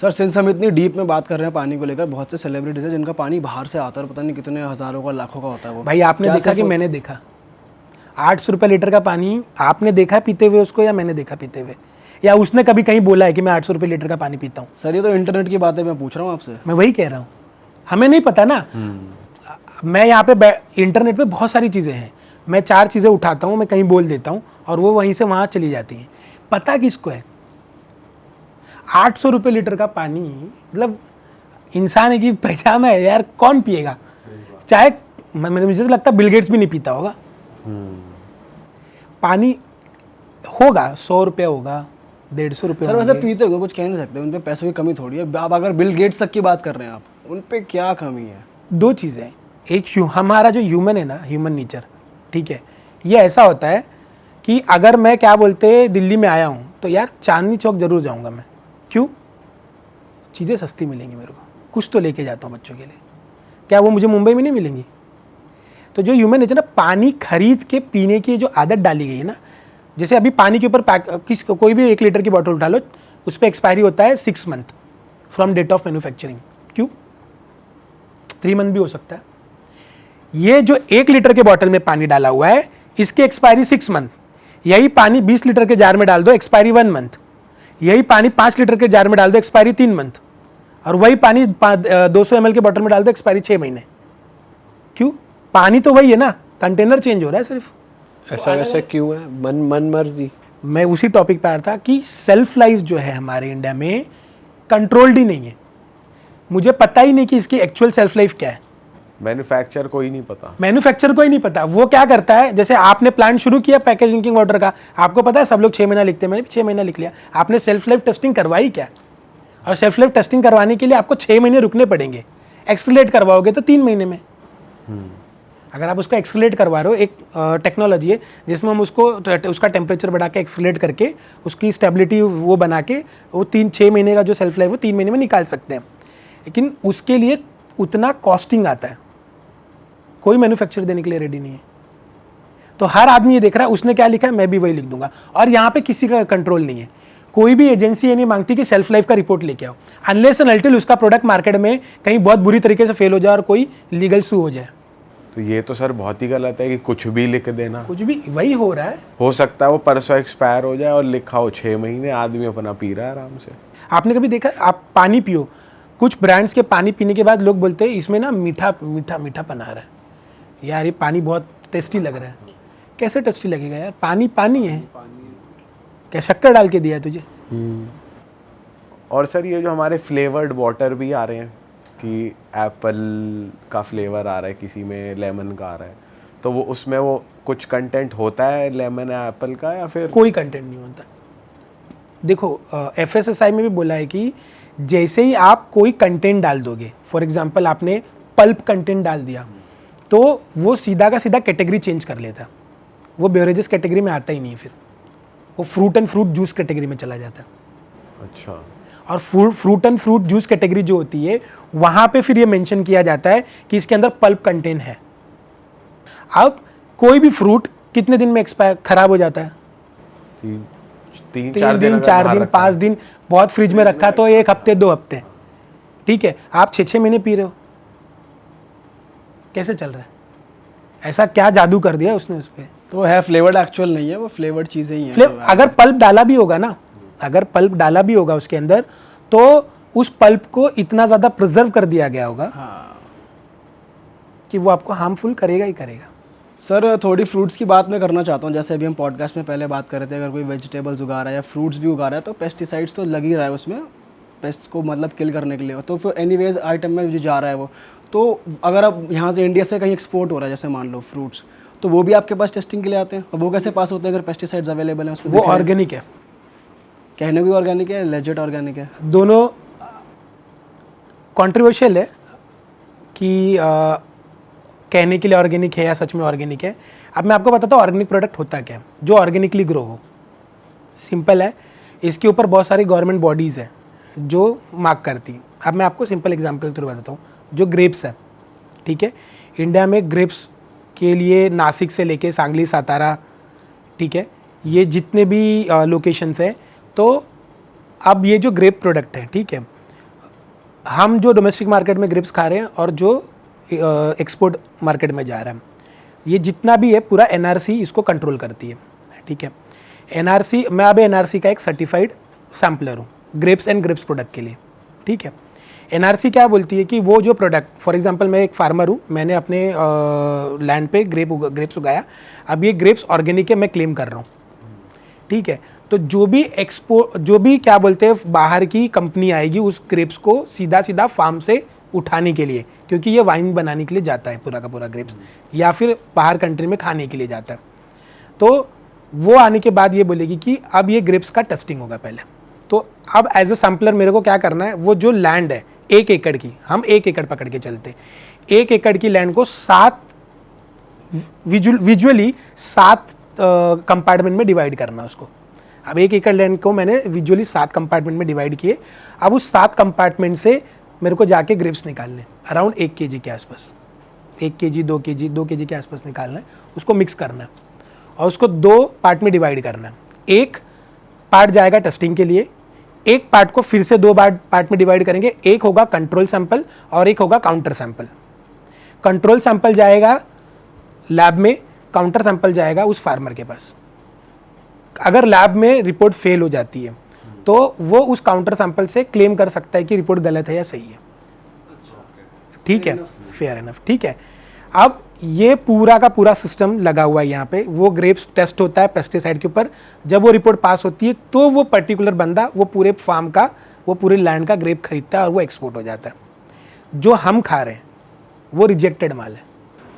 सर, सिंस हम इतनी डीप में बात कर रहे हैं पानी को लेकर, बहुत से सेलिब्रिटीज हैं जिनका पानी बाहर से आता है और पता नहीं कितने हज़ारों का, लाखों का होता है वो। भाई आपने देखा कि मैंने देखा? 800 रुपये लीटर का पानी आपने देखा पीते हुए उसको, या मैंने देखा पीते हुए, या उसने कभी कहीं बोला है कि मैं 800 रुपये लीटर का पानी पीता हूँ? सर ये तो इंटरनेट की बात है, मैं पूछ रहा हूँ आपसे। मैं वही कह रहा हूँ, हमें नहीं पता ना। मैं यहाँ पे इंटरनेट पे बहुत सारी चीज़ें हैं, मैं 4 चीज़ें उठाता हूँ, मैं कहीं बोल देता हूँ और वो वहीं से वहाँ चली जाती हैं। पता किसको है? 800 रुपये लीटर का पानी, मतलब इंसान की पहचान है यार, कौन पिएगा? चाहे मुझे तो लगता है बिल गेट्स भी नहीं पीता होगा। पानी होगा 100 रुपये होगा, 150 रुपये। सर वैसे पीते हो, कुछ कह नहीं सकते, उन पे पैसों की कमी थोड़ी है। आप अगर बिल गेट्स तक की बात कर रहे हैं, आप उन पे क्या कमी है? 2 चीज़ें, एक हमारा जो ह्यूमन है ना, ह्यूमन नेचर, ठीक है, ये ऐसा होता है कि अगर मैं क्या बोलते दिल्ली में आया हूँ तो यार चांदनी चौक जरूर जाऊँगा मैं। क्यों? चीज़ें सस्ती मिलेंगी मेरे को, कुछ तो लेके जाता हूँ बच्चों के लिए, क्या वो मुझे मुंबई में नहीं मिलेंगी? तो जो ह्यूमन नेचर ना, पानी खरीद के पीने की जो आदत डाली गई है ना, जैसे अभी पानी के ऊपर कोई भी 1 लीटर की बोतल उठा लो, उस पर एक्सपायरी होता है 6 month from date of manufacturing. क्यों? 3 मंथ भी हो सकता है। ये जो 1 लीटर के बॉटल में पानी डाला हुआ है, इसकी एक्सपायरी 6 मंथ। यही पानी 20 लीटर के जार में डाल दो, एक्सपायरी 1 मंथ। यही पानी 5 लीटर के जार में डाल दो, एक्सपायरी 3 मंथ। और वही पानी 200 ml के बॉटल में डाल दो, एक्सपायरी 6 महीने। क्यों? पानी तो वही है ना, कंटेनर चेंज हो रहा है सिर्फ। ऐसा वैसा क्यों है? मन मर्जी। मैं उसी टॉपिक पे आ रहा था कि सेल्फ लाइफ जो है हमारे इंडिया में कंट्रोल्ड ही नहीं है। मुझे पता ही नहीं कि इसकी एक्चुअल सेल्फ लाइफ क्या है। मैन्युफैक्चर को ही नहीं पता। मैन्युफैक्चर को ही नहीं पता। वो क्या करता है, जैसे आपने प्लांट शुरू किया पैकेज ड्रिंकिंग वाटर का, आपको पता है सब लोग 6 महीना लिखते हैं, मैंने भी 6 महीना लिख लिया। आपने सेल्फ लाइफ टेस्टिंग करवाई क्या? और सेल्फ लाइफ टेस्टिंग करवाने के लिए आपको 6 महीने रुकने पड़ेंगे। एक्सलेट करवाओगे तो 3 महीने में। अगर आप उसको एक्सलेट करवा रहे हो, एक टेक्नोलॉजी है जिसमें हम उसका टेम्परेचर बढ़ा के एक्सलेट करके उसकी स्टेबिलिटी वो बना के वो 3-6 महीने का जो सेल्फ लाइफ वो 3 महीने में निकाल सकते हैं। लेकिन उसके लिए उतना कॉस्टिंग आता है, कोई मैन्युफैक्चर देने के लिए रेडी नहीं है। तो हर आदमी ये देख रहा है उसने क्या लिखा है मैं भी वही लिख दूंगा। और यहाँ पे किसी का कंट्रोल नहीं है। कोई भी एजेंसी ये नहीं मांगती कि सेल्फ लाइफ का रिपोर्ट लेके आओ, अनलेस एंड अनटिल उसका प्रोडक्ट मार्केट में कहीं बहुत बुरी तरीके से फेल हो जाए और कोई लीगल सू हो जाए। तो ये तो सर बहुत ही गलत है कि कुछ भी लिख देना। कुछ भी वही हो रहा है। हो सकता है वो परसों एक्सपायर हो जाए और लिखा हो 6 महीने, आदमी अपना पी रहा है आराम से। आपने कभी देखा, आप पानी पियो, कुछ ब्रांड्स के पानी पीने के बाद लोग बोलते हैं इसमें ना मीठा मीठा मीठा पन आ रहा है, यार ये पानी बहुत टेस्टी लग रहा है। कैसे टेस्टी लगेगा यार? पानी पानी है, क्या शक्कर डाल के दिया है तुझे? और सर ये जो हमारे फ्लेवर्ड वाटर भी आ रहे हैं कि एप्पल का फ्लेवर आ रहा है, किसी में लेमन का आ रहा है, तो वो उसमें वो कुछ कंटेंट होता है लेमन या एप्पल का, या फिर कोई कंटेंट नहीं होता। देखो FSSAI में भी बोला है कि जैसे ही आप कोई कंटेंट डाल दोगे, फॉर एग्जांपल आपने पल्प कंटेंट डाल दिया, तो वो सीधा का सीधा कैटेगरी चेंज कर लेता है। वो बेवरेजेस कैटेगरी में आता ही नहीं है, फिर वो fruit and fruit juice category में चला जाता है। अच्छा। और fruit and fruit juice category जो होती है वहां पे फिर ये मेंशन किया जाता है कि इसके अंदर पल्प कंटेंट है। अब कोई भी फ्रूट कितने दिन में एक्सपायर खराब हो जाता है? 3 दिन, 4 दिन, 5 दिन, बहुत फ्रिज में रखा तो 1 हफ्ते 2 हफ्ते, ठीक है। आप 6-6 महीने पी रहे हो, कैसे चल रहा है? ऐसा क्या जादू कर दिया उसने उस पर? तो है फ्लेवर्ड एक्चुअल नहीं है, वो फ्लेवर्ड चीज़ें ही हैं। अगर पल्प डाला भी होगा ना, अगर पल्प डाला भी होगा उसके अंदर, तो उस पल्प को इतना ज़्यादा प्रिजर्व कर दिया गया होगा कि वो आपको हार्मफुल करेगा ही करेगा। सर थोड़ी फ्रूट्स की बात मैं करना चाहता हूँ। जैसे अभी हम पॉडकास्ट में पहले बात कर रहे थे, अगर कोई वेजिटेबल्स उगा रहा है या फ्रूट्स भी उगा रहा है तो पेस्टिसाइड्स तो लग ही रहा है उसमें, पेस्ट्स को मतलब किल करने के लिए। तो फिर एनीवेज आइटम में जो जा रहा है वो, तो अगर अब यहाँ से इंडिया से कहीं एक्सपोर्ट हो रहा है, जैसे मान लो फ्रूट्स, तो वो भी आपके पास टेस्टिंग के लिए आते हैं। और वो कैसे पास होते हैं अगर पेस्टिसाइड्स अवेलेबल हैं उसमें? वो ऑर्गेनिक है, कहने भी ऑर्गेनिक है, लेजिट ऑर्गेनिक है, दोनों कंट्रोवर्शियल है कि कहने के लिए ऑर्गेनिक है या सच में ऑर्गेनिक है। अब मैं आपको बताता हूँ ऑर्गेनिक प्रोडक्ट होता क्या है, जो ऑर्गेनिकली ग्रो हो। सिंपल है, इसके ऊपर बहुत सारी गवर्नमेंट बॉडीज़ हैं जो मार्क करती हैं। अब मैं आपको सिंपल एग्जांपल थ्रू बताता हूँ। जो ग्रेप्स है, ठीक है, इंडिया में ग्रेप्स के लिए नासिक से लेके सांगली, सातारा, ठीक है, ये जितने भी लोकेशंस हैं, तो अब ये जो ग्रेप प्रोडक्ट है, ठीक है, हम जो डोमेस्टिक मार्केट में ग्रेप्स खा रहे हैं और जो एक्सपोर्ट मार्केट में जा रहा है, ये जितना भी है पूरा NRC इसको कंट्रोल करती है, ठीक है। NRC, मैं अभी NRC का एक सर्टिफाइड सैम्पलर हूँ ग्रेप्स एंड ग्रेप्स प्रोडक्ट के लिए, ठीक है। NRC क्या बोलती है कि वो जो प्रोडक्ट, फॉर एग्जांपल मैं एक फार्मर हूँ, मैंने अपने लैंड पे ग्रेप्स उगाया, अब ये ग्रेप्स ऑर्गेनिक है मैं क्लेम कर रहा हूँ, ठीक है। तो जो भी क्या बोलते हैं बाहर की कंपनी आएगी उस ग्रेप्स को सीधा सीधा फार्म से उठाने के लिए, क्योंकि ये वाइन बनाने के लिए जाता है पूरा का पूरा ग्रेप्स, या फिर बाहर कंट्री में खाने के लिए जाता है, तो वो आने के बाद ये बोलेगी कि अब ये ग्रेप्स का टेस्टिंग होगा पहले। तो अब एज अ सैम्पलर मेरे को क्या करना है, वो जो लैंड है 1 एकड़ की, हम 1 एकड़ पकड़ के चलते, 1 एकड़ की लैंड को 7 विजुअली 7 कंपार्टमेंट में डिवाइड करना उसको। अब 1 एकड़ लैंड को मैंने विजुअली 7 कंपार्टमेंट में डिवाइड किए। अब उस 7 कंपार्टमेंट से मेरे को जाके ग्रेप्स निकालने अराउंड 1 kg के आसपास, 1 kg 2 kg के आसपास निकालना है, उसको मिक्स करना है और उसको 2 पार्ट में डिवाइड करना है। एक पार्ट जाएगा टेस्टिंग के लिए, एक पार्ट को फिर से 2 पार्ट में डिवाइड करेंगे, एक होगा कंट्रोल सैंपल और एक होगा काउंटर सैंपल। कंट्रोल सैंपल जाएगा लैब में, काउंटर सैंपल जाएगा उस फार्मर के पास। अगर लैब में रिपोर्ट फेल हो जाती है तो वो उस काउंटर सैंपल से क्लेम कर सकता है कि रिपोर्ट गलत है या सही है। ठीक है, फेयर इनफ। ठीक है, अब ये पूरा का पूरा सिस्टम लगा हुआ है यहाँ पे। वो ग्रेप्स टेस्ट होता है पेस्टिसाइड के ऊपर, जब वो रिपोर्ट पास होती है तो वो पर्टिकुलर बंदा वो पूरे फार्म का, वो पूरे लैंड का ग्रेप खरीदता है और वो एक्सपोर्ट हो जाता है। जो हम खा रहे हैं वो रिजेक्टेड माल है।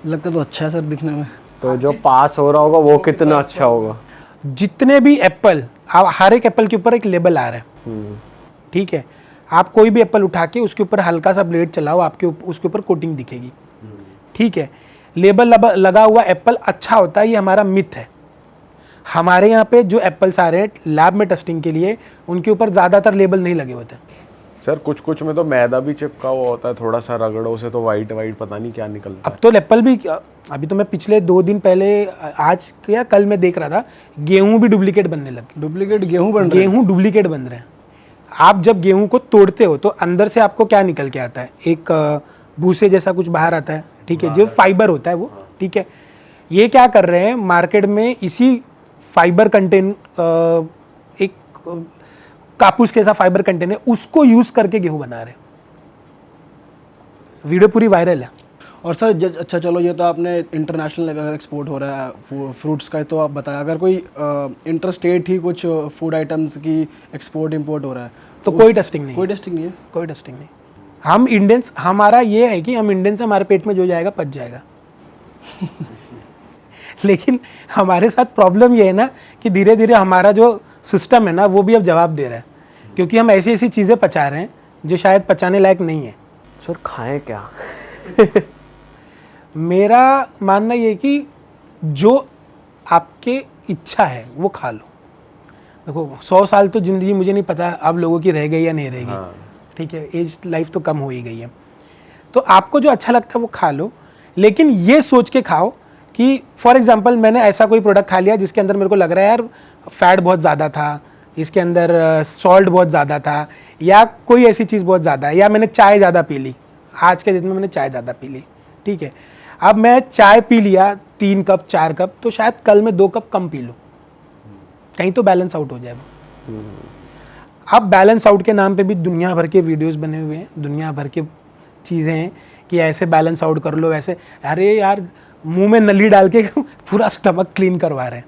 लगता तो अच्छा है सर दिखने में। तो जो पास हो रहा होगा वो कितना अच्छा होगा? जितने भी एप्पल, हर एक एप्पल के ऊपर एक लेबल आ रहा है। ठीक है, आप कोई भी एप्पल उठा के उसके ऊपर हल्का सा ब्लेड चलाओ, आपके उसके ऊपर कोटिंग दिखेगी। ठीक है, लेबल लगा हुआ एप्पल अच्छा होता है, ये हमारा मिथ है। हमारे यहाँ पे जो एप्पल्स आ रहे हैं लैब में टेस्टिंग के लिए, उनके ऊपर ज़्यादातर लेबल नहीं लगे होते। सर कुछ में तो मैदा भी चिपका हुआ होता है, थोड़ा सा रगड़ो से तो वाइट पता नहीं क्या निकलता अब तो एप्पल भी, अभी तो मैं पिछले 2 दिन पहले, आज या कल मैं देख रहा था, गेहूं भी डुप्लीकेट बनने लगे। डुप्लीकेट गेहूं बन रहे हैं। गेहूं डुप्लीकेट बन रहे हैं। आप जब गेहूं को तोड़ते हो तो अंदर से आपको क्या निकल के आता है? एक भूसे जैसा कुछ बाहर आता है। ठीक है, जो फाइबर होता है वो। ठीक है, ये क्या कर रहे हैं मार्केट में, इसी फाइबर कंटेन, एक कापूस के ऐसा फाइबर कंटेन है, उसको यूज करके गेहूं बना रहे हैं। वीडियो पूरी वायरल है। और सर अच्छा चलो, ये तो आपने इंटरनेशनल अगर एक्सपोर्ट हो रहा है फ्रूट्स का, तो आप बताया अगर कोई इंटर स्टेट ही कुछ फूड आइटम्स की एक्सपोर्ट इंपोर्ट हो रहा है तो कोई टेस्टिंग नहीं, कोई टेस्टिंग नहीं है। कोई टेस्टिंग नहीं। हम इंडियंस, हमारा ये है कि हम इंडियंस, हमारे पेट में जो जाएगा पच जाएगा। लेकिन हमारे साथ प्रॉब्लम ये है ना कि धीरे धीरे हमारा जो सिस्टम है ना वो भी अब जवाब दे रहा है, क्योंकि हम ऐसी ऐसी चीज़ें पचा रहे हैं जो शायद पचाने लायक नहीं है। सर खाएं क्या? मेरा मानना ये कि जो आपके इच्छा है वो खा लो। देखो 100 साल तो ज़िंदगी, मुझे नहीं पता अब लोगों की रह गई या नहीं रह गई। ठीक है, एज लाइफ तो कम हो ही गई है। तो आपको जो अच्छा लगता है वो खा लो, लेकिन ये सोच के खाओ कि फॉर एग्जांपल मैंने ऐसा कोई प्रोडक्ट खा लिया जिसके अंदर मेरे को लग रहा है यार फैट बहुत ज़्यादा था, इसके अंदर सॉल्ट बहुत ज़्यादा था, या कोई ऐसी चीज़ बहुत ज़्यादा है, या मैंने चाय ज़्यादा पी ली, आज के दिन में मैंने चाय ज़्यादा पी ली। ठीक है, अब मैं चाय पी लिया 3 कप 4 कप, तो शायद कल मैं 2 कप कम पी लूँ, कहीं तो बैलेंस आउट हो जाए वो। अब बैलेंस आउट के नाम पे भी दुनिया भर के वीडियोस बने हुए हैं, दुनिया भर के चीज़ें हैं कि ऐसे बैलेंस आउट कर लो, वैसे। अरे यार मुंह में नली डाल के पूरा स्टमक क्लीन करवा रहे हैं।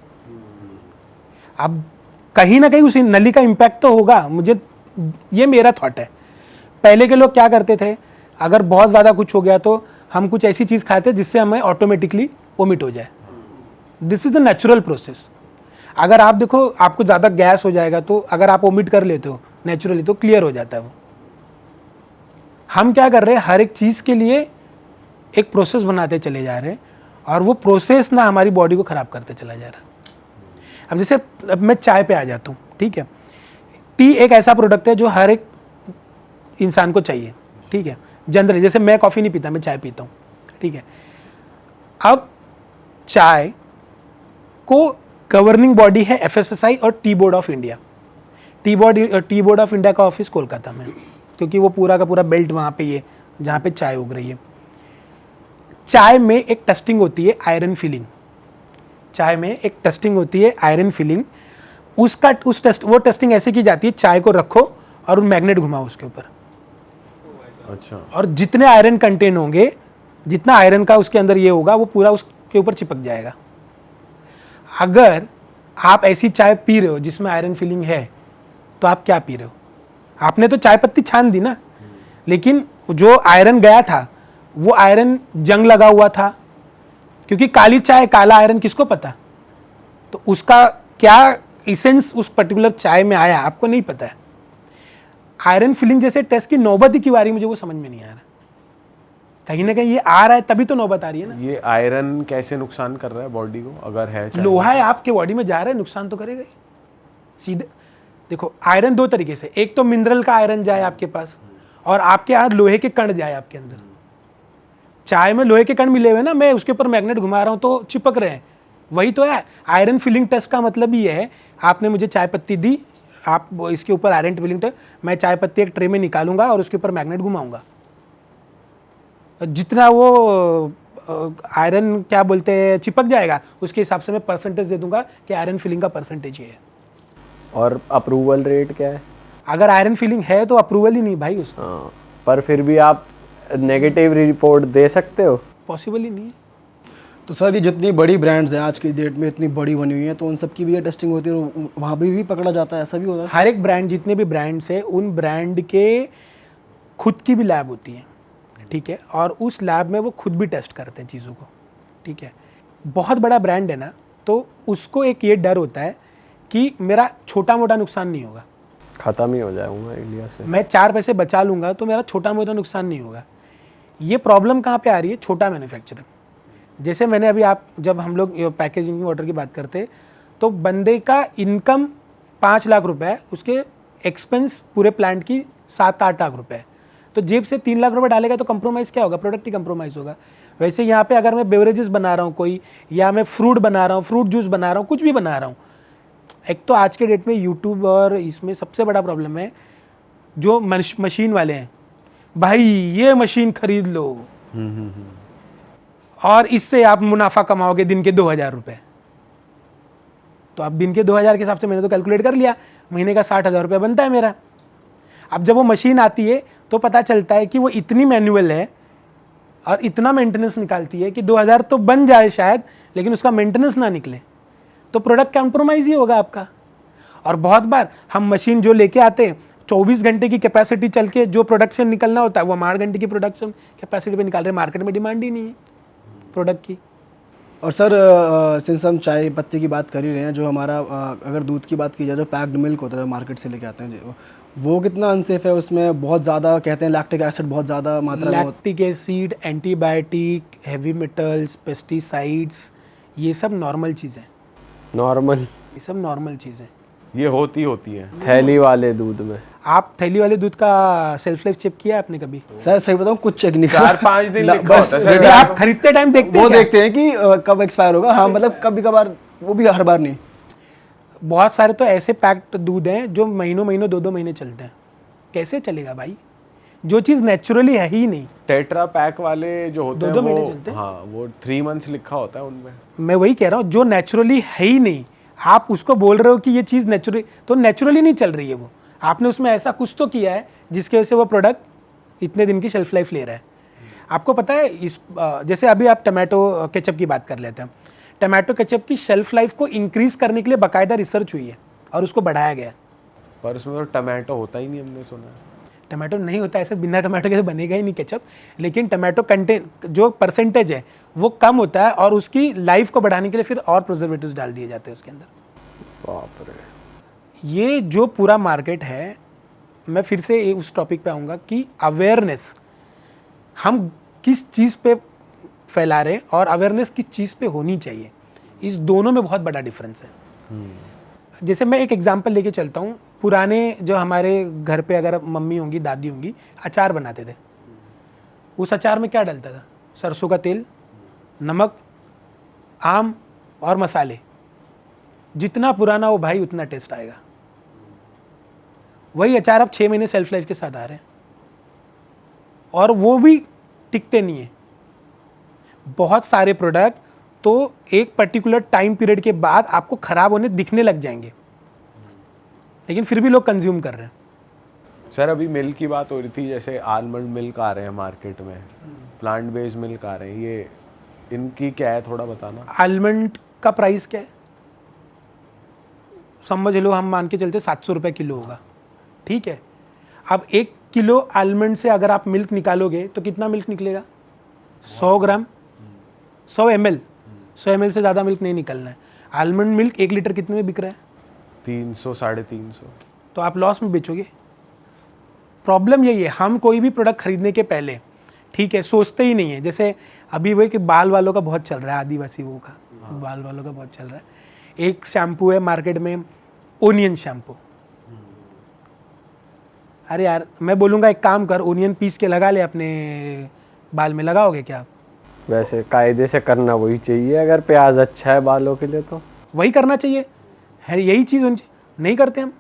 अब कहीं ना कहीं उस नली का इम्पैक्ट तो होगा, मुझे, ये मेरा थॉट है। पहले के लोग क्या करते थे, अगर बहुत ज़्यादा कुछ हो गया तो हम कुछ ऐसी चीज़ खाते जिससे हमें ऑटोमेटिकली वोमिट हो जाए। This is a natural process. अगर आप देखो आपको ज़्यादा गैस हो जाएगा तो अगर आप वोमिट कर लेते हो नेचुरली तो क्लियर हो जाता है वो। हम क्या कर रहे हैं, हर एक चीज़ के लिए एक प्रोसेस बनाते चले जा रहे हैं और वो प्रोसेस ना हमारी बॉडी को ख़राब करते चला जा रहा है। अब जैसे अब मैं चाय पे आ जाता हूँ। ठीक है, टी एक ऐसा प्रोडक्ट है जो हर एक इंसान को चाहिए। ठीक है, जनरली जैसे मैं कॉफ़ी नहीं पीता, मैं चाय पीता हूँ। ठीक है, अब चाय को गवर्निंग बॉडी है FSSAI और tea board of India. Tea board of India का ऑफिस कोलकाता में, क्योंकि वो पूरा का पूरा बेल्ट वहाँ पे ये जहाँ पे चाय उग रही है। चाय में एक टेस्टिंग होती है आयरन फिलिंग, चाय में एक टेस्टिंग होती है आयरन फिलिंग। वो टेस्टिंग ऐसे की जाती है, चाय को रखो और मैग्नेट घुमाओ उसके ऊपर। अच्छा। और जितने आयरन कंटेन होंगे, जितना आयरन का उसके अंदर ये होगा, वो पूरा उसके ऊपर चिपक जाएगा। अगर आप ऐसी चाय पी रहे हो जिसमें आयरन फिलिंग है तो आप क्या पी रहे हो? आपने तो चाय पत्ती छान दी ना, लेकिन जो आयरन गया था वो आयरन जंग लगा हुआ था, क्योंकि काली चाय काला आयरन किसको पता, तो उसका क्या इसेंस उस पर्टिकुलर चाय में आया आपको नहीं पता है। आयरन फिलिंग जैसे टेस्ट की नौबत ही क्यों आ रही, मुझे वो समझ में नहीं आ रहा। कहीं ना कहीं ये आ रहा है तभी तो नौबत आ रही है ना। ये आयरन कैसे नुकसान कर रहा है बॉडी को, अगर है चाहे? लोहा है आपके बॉडी में जा रहा है, नुकसान तो करेगा ही। सीधे देखो आयरन 2 तरीके से, एक तो मिनरल का आयरन जाए आपके पास और आपके यहाँ लोहे के कण जाए आपके अंदर। चाय में लोहे के कण मिले हुए ना, मैं उसके ऊपर मैग्नेट घुमा रहा हूँ तो चिपक रहे हैं, वही तो है। आयरन फिलिंग टेस्ट का मतलब ही है, आपने मुझे चाय पत्ती दी, आप इसके ऊपर आयरन फिलिंग, मैं चाय पत्ती एक ट्रे में निकालूंगा और उसके ऊपर मैग्नेट घुमाऊंगा, जितना वो आयरन क्या बोलते हैं चिपक जाएगा उसके हिसाब से मैं परसेंटेज दे दूंगा कि आयरन फिलिंग का परसेंटेज ये है। और अप्रूवल रेट क्या है? अगर आयरन फिलिंग है तो अप्रूवल ही नहीं भाई उसका। हाँ, पर फिर भी आप नेगेटिव रिपोर्ट दे सकते हो? पॉसिबल ही नहीं है। तो सर ये जितनी बड़ी ब्रांड्स हैं आज की डेट में इतनी बड़ी बनी हुई हैं, तो उन सब की भी टेस्टिंग होती है और वहाँ भी पकड़ा जाता है, ऐसा भी होता है? हर एक ब्रांड, जितने भी ब्रांड्स है उन ब्रांड के खुद की भी लैब होती है, ठीक है, और उस लैब में वो खुद भी टेस्ट करते हैं चीज़ों को, ठीक है। बहुत बड़ा ब्रांड है ना, तो उसको एक ये डर होता है कि मेरा छोटा मोटा नुकसान नहीं होगा, ख़त्म ही हो जाऊंगा इंडिया से, मैं 4 पैसे बचा लूँगा तो मेरा छोटा मोटा नुकसान नहीं होगा। ये प्रॉब्लम कहाँ पे आ रही है? छोटा मैन्युफैक्चरर। जैसे मैंने अभी जब हम लोग पैकेजिंग वाटर की बात करते तो बंदे का इनकम 5 लाख रुपए है, उसके एक्सपेंस पूरे प्लांट की 7-8 लाख रुपए है, तो जेब से 3 लाख रुपए डालेगा तो कंप्रोमाइज़ क्या होगा? प्रोडक्ट ही कंप्रोमाइज़ होगा। वैसे यहाँ पे अगर मैं बेवरेजेस बना रहा हूँ कोई, या मैं फ्रूट बना रहा हूँ, फ्रूट जूस बना रहा हूँ, कुछ भी बना रहा हूँ, एक तो आज के डेट में यूट्यूब और इसमें सबसे बड़ा प्रॉब्लम है जो मशीन वाले हैं, भाई ये मशीन खरीद लो और इससे आप मुनाफा कमाओगे दिन के 2000 रुपये। तो अब दिन के 2000 के हिसाब से मैंने तो कैलकुलेट कर लिया, महीने का 60,000 रुपये बनता है मेरा। अब जब वो मशीन आती है तो पता चलता है कि वो इतनी मैनुअल है और इतना मेंटेनेंस निकालती है कि 2000 तो बन जाए शायद, लेकिन उसका मेंटेनेंस ना निकले, तो प्रोडक्ट कंप्रोमाइज़ ही होगा आपका। और बहुत बार हम मशीन जो लेके आते हैं 24 घंटे की कैपेसिटी चल के जो प्रोडक्शन निकलना होता है वो हम 8 घंटे की प्रोडक्शन कैपेसिटी पे निकाल रहे हैं, मार्केट में डिमांड ही नहीं है प्रोडक्ट की। और सर सिंस हम चाय पत्ती की बात कर ही रहे हैं, जो हमारा अगर दूध की बात की जाए, जो पैक्ड मिल्क होता है मार्केट से लेके आते हैं, वो कितना अनसेफ है? उसमें बहुत ज़्यादा कहते हैं लैक्टिक एसिड बहुत ज़्यादा मात्रा में lactic acid, antibiotic, heavy metals, pesticides, ये सब नॉर्मल चीज़ें, नॉर्मल, ये सब नॉर्मल चीज़ें ये होती है। थैली वाले दूध में। आप थैली वाले दूध का सेल्फ लाइफ चेक किया है आपने कभी? सर सही बताऊं कुछ चेक नहीं 4-5 दिन लिखा होता है यदि सर। आप खरीदते टाइम देखते वो हैं क्या? देखते हैं कि कब एक्सपायर होगा। हाँ मतलब कभी कभार, वो भी हर बार नहीं। बहुत सारे तो ऐसे पैक्ड दूध हैं जो महीनों 2-2 महीने चलते हैं। कैसे चलेगा भाई? जो चीज़ नेचुरली है ही नहीं। टेट्रा पैक वाले जो होते हैं 2-2 महीने चलते हैं। हाँ, वो 3 मंथ्स लिखा होता है उनमें। मैं वही कह रहा हूँ, जो नेचुरली है ही नहीं, आप उसको बोल रहे हो कि ये चीज़ नेचुरली, तो नेचुरली नहीं चल रही है वो। आपने उसमें ऐसा कुछ तो किया है जिसकी वजह से वो प्रोडक्ट इतने दिन की शेल्फ लाइफ ले रहा है। आपको पता है इस जैसे अभी आप टमाटो केचप की बात कर लेते हैं, टमाटो केचप की शेल्फ लाइफ को इंक्रीज करने के लिए बाकायदा रिसर्च हुई है और उसको बढ़ाया गया है। पर उसमें तो टमाटो होता ही नहीं, हमने सुना है। टमाटो नहीं होता, ऐसे बिना टमाटो के तो बनेगा ही नहीं केचप, लेकिन टमाटो कंटेंट जो परसेंटेज है वो कम होता है और उसकी लाइफ को बढ़ाने के लिए फिर और प्रिजर्वेटिव्स डाल दिए जाते हैं उसके अंदर। बाप रे। ये जो पूरा मार्केट है, मैं फिर से उस टॉपिक पे आऊँगा कि अवेयरनेस हम किस चीज़ पे फैला रहे हैं और अवेयरनेस किस चीज़ पे होनी चाहिए, इस दोनों में बहुत बड़ा डिफरेंस है। जैसे मैं एक एग्जांपल लेके चलता हूँ, पुराने जो हमारे घर पे अगर मम्मी होंगी, दादी होंगी, अचार बनाते थे। उस अचार में क्या डलता था? सरसों का तेल, नमक, आम और मसाले। जितना पुराना हो भाई उतना टेस्ट आएगा। वही अचार अब 6 महीने सेल्फ लाइफ के साथ आ रहे हैं और वो भी टिकते नहीं है। बहुत सारे प्रोडक्ट तो एक पर्टिकुलर टाइम पीरियड के बाद आपको खराब होने दिखने लग जाएंगे, लेकिन फिर भी लोग कंज्यूम कर रहे हैं। सर अभी मिल्क की बात हो रही थी, जैसे आलमंड मिल्क आ रहे हैं मार्केट में, प्लांट बेस्ड मिल्क आ रहे हैं, ये इनकी क्या है थोड़ा बताना। आलमंड का प्राइस क्या है? समझ लो हम मान के चलते 700 रुपये किलो होगा, ठीक है। अब 1 किलो आलमंड से अगर आप मिल्क निकालोगे तो कितना मिल्क निकलेगा? 100 ग्राम, 100 ml। 100 ml से ज़्यादा मिल्क नहीं निकलना है। आलमंड मिल्क 1 लीटर कितने में बिक रहा है? 300-350। तो आप लॉस में बेचोगे। प्रॉब्लम यही है, हम कोई भी प्रोडक्ट खरीदने के पहले, ठीक है, सोचते ही नहीं है। जैसे अभी वो कि बाल वालों का बहुत चल रहा है, आदिवासी वो का बाल वालों का बहुत चल रहा है। एक शैम्पू है मार्केट में, ओनियन शैम्पू। अरे यार मैं बोलूँगा एक काम कर, ओनियन पीस के लगा ले अपने बाल में, लगाओगे क्या आप? वैसे कायदे से करना वही चाहिए, अगर प्याज अच्छा है बालों के लिए तो वही करना चाहिए है, यही चीज़ नहीं करते हम।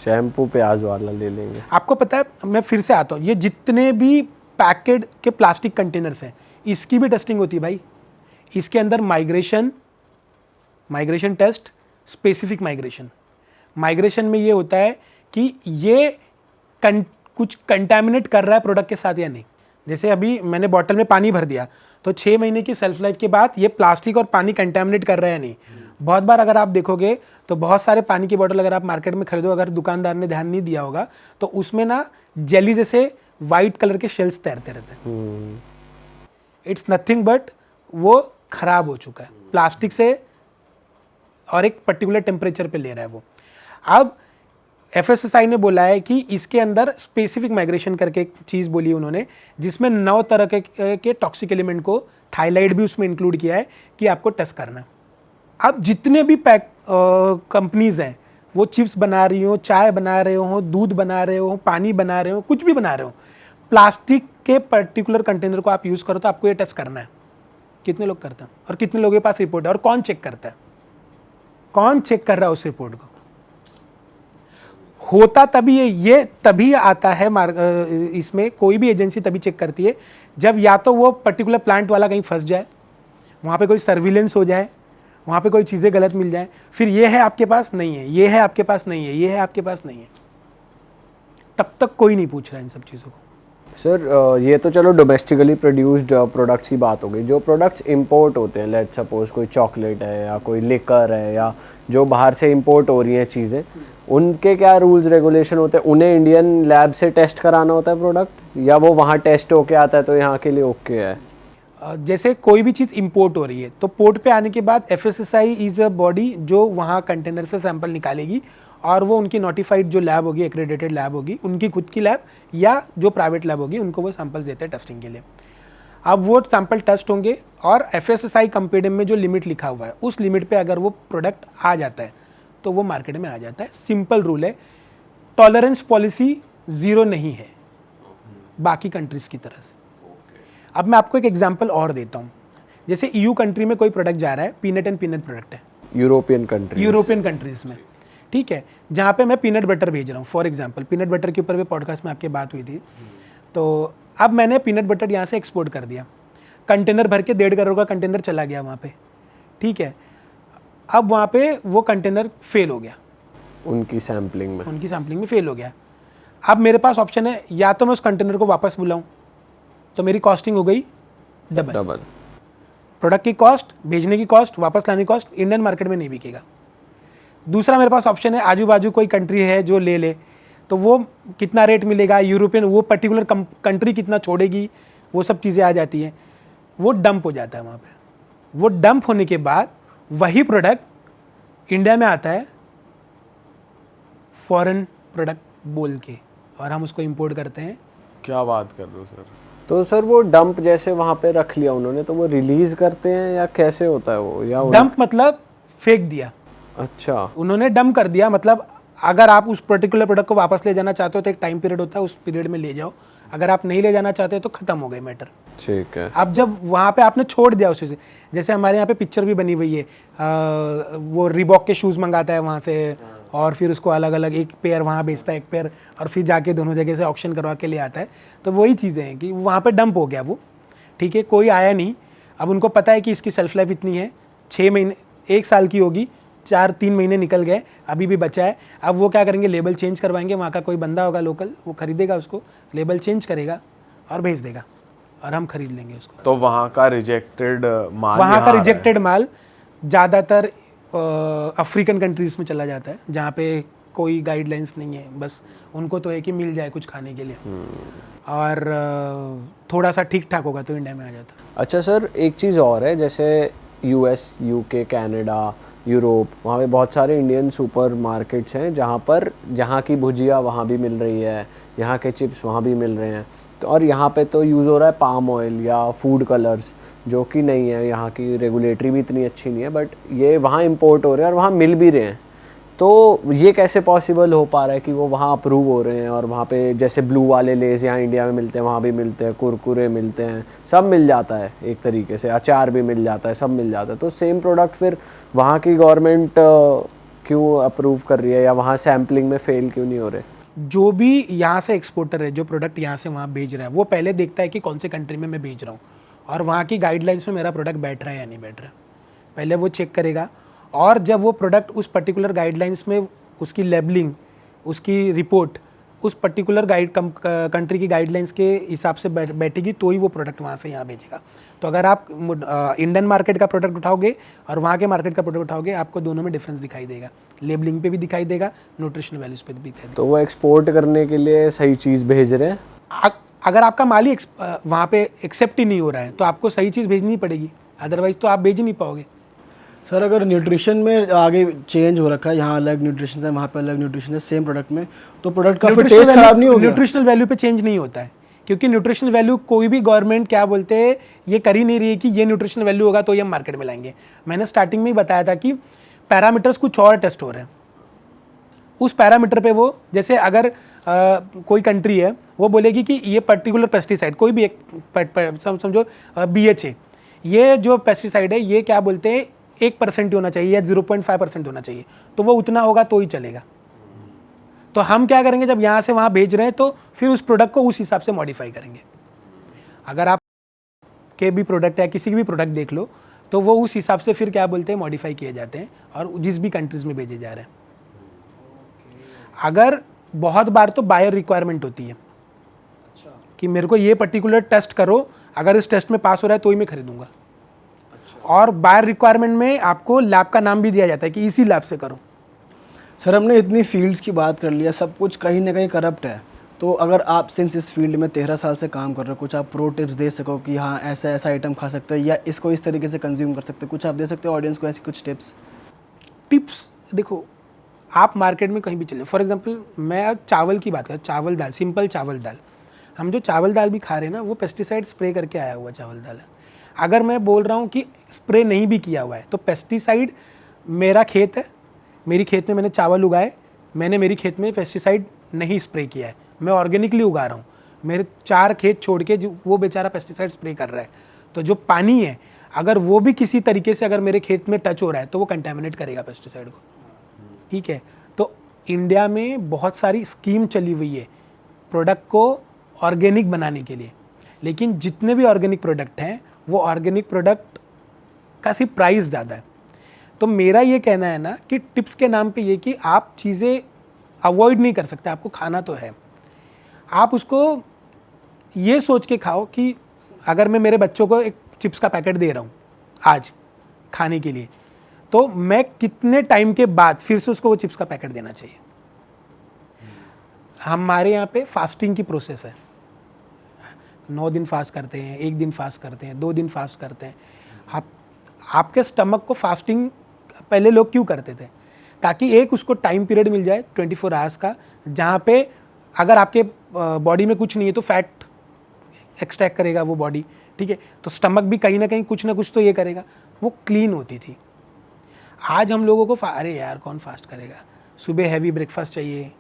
शैम्पू प्याज वाला ले लेंगे। आपको पता है, मैं फिर से आता हूँ, ये जितने भी पैकेट के प्लास्टिक कंटेनर्स हैं इसकी भी टेस्टिंग होती है भाई। इसके अंदर माइग्रेशन टेस्ट, स्पेसिफिक माइग्रेशन में ये होता है कि ये कुछ कंटामिनेट कर रहा है प्रोडक्ट के साथ या नहीं। जैसे अभी मैंने बॉटल में पानी भर दिया तो 6 महीने की सेल्फ लाइफ के बाद ये प्लास्टिक और पानी कंटामिनेट कर रहा है या नहीं। बहुत बार अगर आप देखोगे तो बहुत सारे पानी की बोतल अगर आप मार्केट में खरीदो, अगर दुकानदार ने ध्यान नहीं दिया होगा तो उसमें ना जेली जैसे वाइट कलर के शेल्स तैरते रहते हैं। इट्स नथिंग बट वो खराब हो चुका है प्लास्टिक से और एक पर्टिकुलर टेम्परेचर पे ले रहा है वो। अब FSSAI ने बोला है कि इसके अंदर स्पेसिफिक माइग्रेशन करके एक चीज़ बोली उन्होंने, जिसमें 9 तरह के टॉक्सिक एलिमेंट को, थाइलाइड भी उसमें इंक्लूड किया है कि आपको टेस्ट करना। अब जितने भी कंपनीज हैं, वो चिप्स बना रही हो, चाय बना रहे हो, दूध बना रहे हो, पानी बना रहे हो, कुछ भी बना रहे हो, प्लास्टिक के पर्टिकुलर कंटेनर को आप यूज़ करो तो आपको ये टेस्ट करना है। कितने लोग करते हैं और कितने लोगों के पास रिपोर्ट है और कौन चेक करता है? कौन चेक कर रहा है उस रिपोर्ट को? होता तभी है, ये तभी आता है इसमें कोई भी एजेंसी तभी चेक करती है जब या तो वो पर्टिकुलर प्लांट वाला कहीं फंस जाए, वहाँ पे कोई सर्विलेंस हो जाए, वहाँ पे कोई चीज़ें गलत मिल जाए, फिर ये है आपके पास नहीं है, ये है आपके पास नहीं है, ये है आपके पास नहीं है, तब तक कोई नहीं पूछ रहा है इन सब चीज़ों को। सर ये तो चलो डोमेस्टिकली प्रोड्यूस्ड प्रोडक्ट्स की बात हो गई। जो प्रोडक्ट्स इंपोर्ट होते हैं, लेट सपोज कोई चॉकलेट है या कोई लिकर है या जो बाहर से इंपोर्ट हो रही हैं चीज़ें, उनके क्या रूल्स रेगुलेशन होते हैं? उन्हें इंडियन लैब से टेस्ट कराना होता है प्रोडक्ट, या वो वहाँ टेस्ट होके आता है तो यहाँ के लिए ओके है? जैसे कोई भी चीज़ इंपोर्ट हो रही है तो पोर्ट पे आने के बाद FSSAI इज़ अ बॉडी जो वहाँ कंटेनर से सैंपल निकालेगी और वो उनकी नोटिफाइड जो लैब होगी, एक्रेडिटेड लैब होगी, उनकी खुद की लैब या जो प्राइवेट लैब होगी, उनको वो सैंपल्स देते हैं टेस्टिंग के लिए। अब वो सैंपल टेस्ट होंगे और FSSAI कंपेडियम में जो लिमिट लिखा हुआ है उस लिमिट पे अगर वो प्रोडक्ट आ जाता है तो वो मार्केट में आ जाता है। सिंपल रूल है, टॉलरेंस पॉलिसी 0 नहीं है बाकी कंट्रीज़ की तरह से। अब मैं आपको एक एग्जांपल और देता हूँ। जैसे EU कंट्री में कोई प्रोडक्ट जा रहा है, पीनट एंड पीनट प्रोडक्ट है, यूरोपियन कंट्रीज़ में, ठीक है, जहाँ पे मैं पीनट बटर भेज रहा हूँ। फॉर एग्जांपल पीनट बटर के ऊपर भी पॉडकास्ट में आपकी बात हुई थी। तो अब मैंने पीनट बटर यहाँ से एक्सपोर्ट कर दिया, कंटेनर भर के 1.5 करोड़ का कंटेनर चला गया वहाँ पे, ठीक है। अब वहाँ पे वो कंटेनर फेल हो गया, उनकी सैम्पलिंग में फेल हो गया। अब मेरे पास ऑप्शन है, या तो मैं उस कंटेनर को वापस बुलाऊँ तो मेरी कॉस्टिंग हो गई डबल। प्रोडक्ट की कॉस्ट, भेजने की कॉस्ट, वापस लाने की कॉस्ट, इंडियन मार्केट में नहीं बिकेगा। दूसरा मेरे पास ऑप्शन है, आजू बाजू कोई कंट्री है जो ले ले, तो वो कितना रेट मिलेगा, यूरोपियन वो पर्टिकुलर कंट्री कितना छोड़ेगी, वो सब चीज़ें आ जाती हैं, वो डंप हो जाता है वहाँ पे। वो डंप होने के बाद वही प्रोडक्ट इंडिया में आता है फॉरेन प्रोडक्ट बोल के, और हम उसको इंपोर्ट करते हैं। क्या बात कर रहे हो सर? तो सर वो डंप जैसे वहाँ पे रख लिया उन्होंने, तो वो रिलीज करते हैं या कैसे होता है वो? या डंप मतलब फेंक दिया। अच्छा, उन्होंने डंप कर दिया, मतलब अगर आप उस पर्टिकुलर प्रोडक्ट को वापस ले जाना चाहते हो तो एक टाइम पीरियड होता है, उस पीरियड में ले जाओ। अगर आप नहीं ले जाना चाहते तो खत्म हो गए मैटर। ठीक है। अब जब वहाँ पे आपने छोड़ दिया उसे, जैसे हमारे यहाँ पे पिक्चर भी बनी हुई है, वो रिबॉक के शूज़ मंगाता है वहाँ से, और फिर उसको अलग अलग एक पेयर वहाँ बेचता है, एक पेयर, और फिर जाके दोनों जगह से ऑक्शन करवा के ले आता है। तो वही चीज़ें हैं कि वहाँ पे डंप हो गया वो, ठीक है, कोई आया नहीं। अब उनको पता है कि इसकी सेल्फ लाइफ इतनी है, 6 महीने 1 साल की होगी, 4-3 महीने निकल गए, अभी भी बचा है। अब वो क्या करेंगे, लेबल चेंज करवाएंगे, वहाँ का कोई बंदा होगा लोकल, वो खरीदेगा उसको, लेबल चेंज करेगा और भेज देगा, और हम खरीद लेंगे उसको। तो वहाँ का रिजेक्टेड माल, वहाँ का रिजेक्टेड माल ज़्यादातर अफ्रीकन कंट्रीज़ में चला जाता है, जहाँ पे कोई गाइडलाइंस नहीं है, बस उनको तो है कि मिल जाए कुछ खाने के लिए, और थोड़ा सा ठीक ठाक होगा तो इंडिया में आ जाता है। अच्छा सर, एक चीज़ और है, जैसे US, UK, कनाडा, यूरोप, वहाँ पे बहुत सारे इंडियन सुपर मार्केट्स हैं जहाँ पर यहाँ की भुजिया वहाँ भी मिल रही है, यहाँ के चिप्स वहाँ भी मिल रहे हैं। तो और यहाँ पे तो यूज़ हो रहा है पाम ऑयल या फूड कलर्स, जो कि नहीं है, यहाँ की रेगुलेटरी भी इतनी अच्छी नहीं है, बट ये वहाँ इंपोर्ट हो रहे हैं और वहाँ मिल भी रहे हैं। तो ये कैसे पॉसिबल हो पा रहा है कि वो वहाँ अप्रूव हो रहे हैं, और वहाँ पे जैसे ब्लू वाले लेज़ यहाँ इंडिया में मिलते हैं, वहाँ भी मिलते हैं, कुरकुरे मिलते हैं, सब मिल जाता है एक तरीके से, अचार भी मिल जाता है, सब मिल जाता है। तो सेम प्रोडक्ट फिर वहाँ की गवर्नमेंट क्यों अप्रूव कर रही है या वहाँ सैम्पलिंग में फेल क्यों नहीं हो रहे? जो भी यहाँ से एक्सपोर्टर है, जो प्रोडक्ट यहाँ से वहाँ भेज रहा है, वो पहले देखता है कि कौन से कंट्री में मैं भेज रहा हूँ और वहाँ की गाइडलाइंस में मेरा प्रोडक्ट बैठ रहा है या नहीं बैठ रहा है, पहले वो चेक करेगा। और जब वो प्रोडक्ट उस पर्टिकुलर गाइडलाइंस में, उसकी लेबलिंग, उसकी रिपोर्ट उस पर्टिकुलर कंट्री की गाइडलाइंस के हिसाब से बैठेगी, तो ही वो प्रोडक्ट वहाँ से यहाँ भेजेगा। तो अगर आप इंडियन मार्केट का प्रोडक्ट उठाओगे और वहाँ के मार्केट का प्रोडक्ट उठाओगे, आपको दोनों में डिफरेंस दिखाई देगा, लेबलिंग पे भी दिखाई देगा, न्यूट्रिशनल वैल्यूज पे भी दिखाई देगा। तो वो एक्सपोर्ट करने के लिए सही चीज़ भेज रहे हैं? अगर आपका माल ही वहाँ पे एक्सेप्ट ही नहीं हो रहा है तो आपको सही चीज़ भेजनी पड़ेगी, अदरवाइज तो आप भेज ही नहीं पाओगे। सर अगर न्यूट्रिशन में आगे चेंज हो रखा है, यहाँ अलग न्यूट्रिशन है, वहाँ पे अलग न्यूट्रिशन है सेम प्रोडक्ट में, तो प्रोडक्ट का फिर टेस्ट खराब नहीं होगा? न्यूट्रिशनल वैल्यू पे चेंज नहीं होता है, क्योंकि न्यूट्रिशनल वैल्यू कोई भी गवर्नमेंट क्या बोलते हैं, ये कर ही नहीं रही है कि ये न्यूट्रिशनल वैल्यू होगा तो ये हम मार्केट में लाएंगे। मैंने स्टार्टिंग में ही बताया था कि पैरामीटर्स कुछ और टेस्ट हो रहे हैं, उस पैरामीटर पे वो, जैसे अगर कोई कंट्री है वो बोलेगी कि ये पर्टिकुलर पेस्टिसाइड, कोई भी एक समझो BHA, ये जो पेस्टिसाइड है ये क्या बोलते हैं 1% ही होना चाहिए या 0.5% होना चाहिए, तो वो उतना होगा तो ही चलेगा। तो हम क्या करेंगे, जब यहाँ से वहाँ भेज रहे हैं तो फिर उस प्रोडक्ट को उस हिसाब से मॉडिफाई करेंगे। अगर आप के भी प्रोडक्ट या किसी की भी प्रोडक्ट देख लो तो वो उस हिसाब से फिर क्या बोलते हैं मॉडिफाई किए जाते हैं और जिस भी कंट्रीज़ में भेजे जा रहे हैं। अगर बहुत बार तो बायर रिक्वायरमेंट होती है कि मेरे को ये पर्टिकुलर टेस्ट करो, अगर इस टेस्ट में पास हो रहा है तो ही मैं खरीदूंगा। और बायर रिक्वायरमेंट में आपको लैब का नाम भी दिया जाता है कि इसी लैब से करो। सर हमने इतनी फील्ड्स की बात कर लिया, सब कुछ कहीं ना कहीं करप्ट है, तो अगर आप सिंस इस फील्ड में 13 साल से काम कर रहे हो, कुछ आप प्रो टिप्स दे सको कि हाँ ऐसा ऐसा आइटम खा सकते हो या इसको इस तरीके से कंज्यूम कर सकते हो, कुछ आप दे सकते हो ऑडियंस को ऐसी कुछ टिप्स? देखो, आप मार्केट में कहीं भी चले, फॉर एग्जांपल मैं अब चावल की बात करूँ, चावल दाल, सिंपल चावल दाल, हम जो चावल दाल भी खा रहे हैं ना वो पेस्टिसाइड स्प्रे करके आया हुआ चावल दाल है। अगर मैं बोल रहा हूँ कि स्प्रे नहीं भी किया हुआ है तो पेस्टिसाइड, मेरा खेत है, मेरी खेत में मैंने चावल उगाए, मैंने मेरी खेत में पेस्टिसाइड नहीं स्प्रे किया है, मैं ऑर्गेनिकली उगा रहा हूँ, मेरे 4 खेत छोड़ के जो वो बेचारा पेस्टिसाइड स्प्रे कर रहा है, तो जो पानी है अगर वो भी किसी तरीके से अगर मेरे खेत में टच हो रहा है तो वो कंटेमिनेट करेगा पेस्टिसाइड को। ठीक है, तो इंडिया में बहुत सारी स्कीम चली हुई है प्रोडक्ट को ऑर्गेनिक बनाने के लिए, लेकिन जितने भी ऑर्गेनिक प्रोडक्ट हैं वो ऑर्गेनिक प्रोडक्ट का सिर्फ प्राइस ज़्यादा है। तो मेरा ये कहना है ना कि टिप्स के नाम पे ये कि आप चीज़ें अवॉइड नहीं कर सकते, आपको खाना तो है, आप उसको ये सोच के खाओ कि अगर मैं मेरे बच्चों को एक चिप्स का पैकेट दे रहा हूँ आज खाने के लिए, तो मैं कितने टाइम के बाद फिर से उसको वो चिप्स का पैकेट देना चाहिए। हमारे यहाँ पे फास्टिंग की प्रोसेस है, 9 दिन फास्ट करते हैं, 1 दिन फास्ट करते हैं, 2 दिन फास्ट करते हैं। आपके स्टमक को फास्टिंग पहले लोग क्यों करते थे, ताकि एक उसको टाइम पीरियड मिल जाए 24 आवर्स का, जहाँ पे अगर आपके बॉडी में कुछ नहीं है तो फैट एक्सट्रैक्ट करेगा वो बॉडी, ठीक है, तो स्टमक भी कहीं ना कहीं कुछ ना कुछ तो ये करेगा, वो क्लीन होती थी। आज हम लोगों को अरे यार कौन फास्ट करेगा, सुबह हैवी ब्रेकफास्ट चाहिए,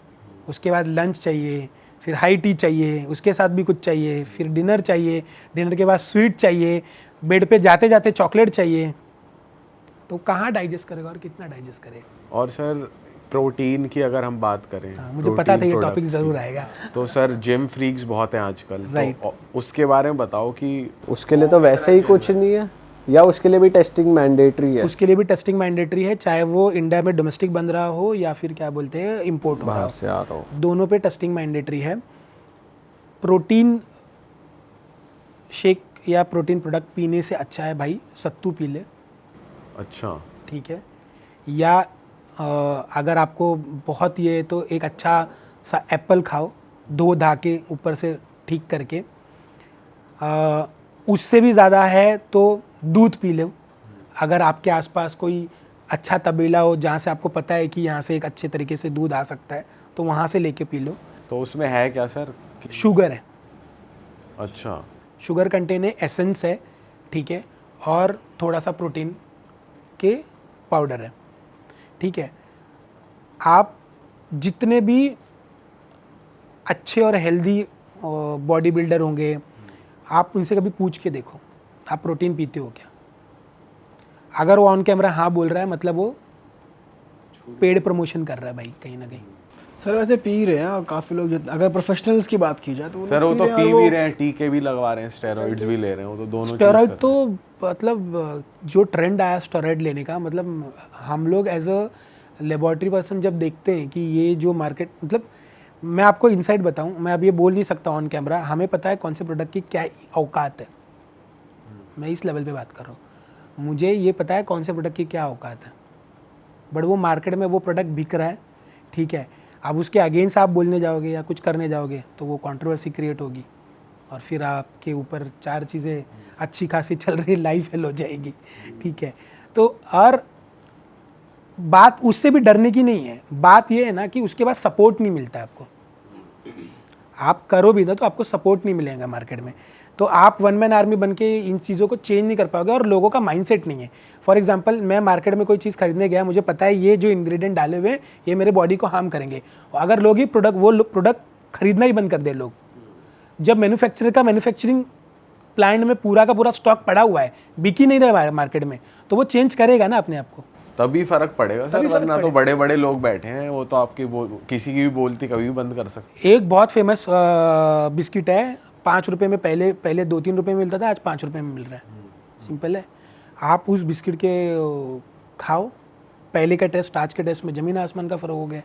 उसके बाद लंच चाहिए, फिर हाई टी चाहिए, उसके साथ भी कुछ चाहिए, फिर डिनर चाहिए, डिनर के बाद स्वीट चाहिए, बेड पे जाते जाते चॉकलेट चाहिए, तो कहाँ डाइजेस्ट करेगा और कितना डाइजेस्ट करेगा। और सर प्रोटीन की अगर हम बात करें, मुझे पता था ये टॉपिक ज़रूर आएगा। तो सर जिम फ्रीक्स बहुत हैं आजकल, तो उसके बारे में बताओ कि उसके लिए तो वैसे ही कुछ नहीं है या उसके लिए भी टेस्टिंग मैंडेटरी है? उसके लिए भी टेस्टिंग मैंडेटरी है, चाहे वो इंडिया में डोमेस्टिक बन रहा हो या फिर क्या बोलते हैं इम्पोर्ट बाहर से आ रहा हो, दोनों पे टेस्टिंग मैंडेटरी है। प्रोटीन शेक या प्रोटीन प्रोडक्ट पीने से अच्छा है भाई सत्तू पी ले। अच्छा, ठीक है, या अगर आपको बहुत ये तो एक अच्छा सा एप्पल खाओ, धो धा के ऊपर से ठीक करके, उससे भी ज़्यादा है तो दूध पी लो। अगर आपके आसपास कोई अच्छा तबेला हो जहाँ से आपको पता है कि यहाँ से एक अच्छे तरीके से दूध आ सकता है तो वहाँ से लेके पी लो। तो उसमें है क्या सर? शुगर है। अच्छा, शुगर कंटेन है, एसेंस है, ठीक है, और थोड़ा सा प्रोटीन के पाउडर है, ठीक है। आप जितने भी अच्छे और हेल्दी बॉडी बिल्डर होंगे, आप उनसे कभी पूछ के देखो आप प्रोटीन पीते हो क्या। अगर वो ऑन कैमरा हाँ बोल रहा है मतलब वो पेड प्रमोशन कर रहा है भाई कहीं ना कहीं। सर वैसे पी रहे हैं काफ़ी लोग, अगर प्रोफेशनल्स की बात की जाए तो सर वो तो रहे हैं पी और भी रहे हैं, टीके भी लगवा रहे हैं, स्टेरॉइड्स भी ले रहे हैं, वो तो दोनों चीज़ स्टेरॉइड कर तो मतलब जो ट्रेंड आया स्टेरॉइड लेने का, मतलब हम लोग एज अ लेबॉर्ट्री पर्सन जब देखते हैं कि ये जो मार्केट, मतलब मैं आपको इनसाइट बताऊं, मैं अब ये बोल नहीं सकता ऑन कैमरा, हमें पता है कौन से प्रोडक्ट की क्या औकात है, मैं इस लेवल पे बात कर रहा हूँ, मुझे ये पता है कौन से प्रोडक्ट की क्या औकात है, बट वो मार्केट में वो प्रोडक्ट बिक रहा है, ठीक है, अब उसके अगेंस्ट आप बोलने जाओगे या कुछ करने जाओगे तो वो कंट्रोवर्सी क्रिएट होगी और फिर आपके ऊपर 4 चीज़ें अच्छी खासी चल रही लाइफ फेल हो जाएगी, ठीक है। तो और बात उससे भी डरने की नहीं है, बात ये है ना कि उसके बाद सपोर्ट नहीं मिलता आपको, आप करो भी ना तो आपको सपोर्ट नहीं मिलेगा मार्केट में, तो आप वन मैन आर्मी बन के इन चीज़ों को चेंज नहीं कर पाओगे और लोगों का माइंडसेट नहीं है। फॉर एग्जांपल मैं मार्केट में कोई चीज़ खरीदने गया, मुझे पता है ये जो इंग्रेडिएंट डाले हुए ये मेरे बॉडी को हार्म करेंगे, और अगर लोग ही प्रोडक्ट खरीदना ही बंद कर दे, लोग जब मैन्युफैक्चरर का मैन्युफैक्चरिंग प्लांट में पूरा का पूरा स्टॉक पड़ा हुआ है, बिक ही नहीं रहा है मार्केट में, तो वो चेंज करेगा ना अपने आप को, तभी फर्क पड़ेगा सर, तभी फर्क वरना तो बड़े बड़े लोग बैठे हैं, वो तो आपकी किसी की भी बोलती कभी भी बंद कर सकते। एक बहुत फेमस बिस्किट है, 5 रुपये में पहले 2-3 रुपये में मिलता था, आज 5 रुपये में मिल रहा है, सिंपल है। आप उस बिस्किट के खाओ, पहले का टेस्ट आज के टेस्ट में ज़मीन आसमान का फ़र्क हो गया,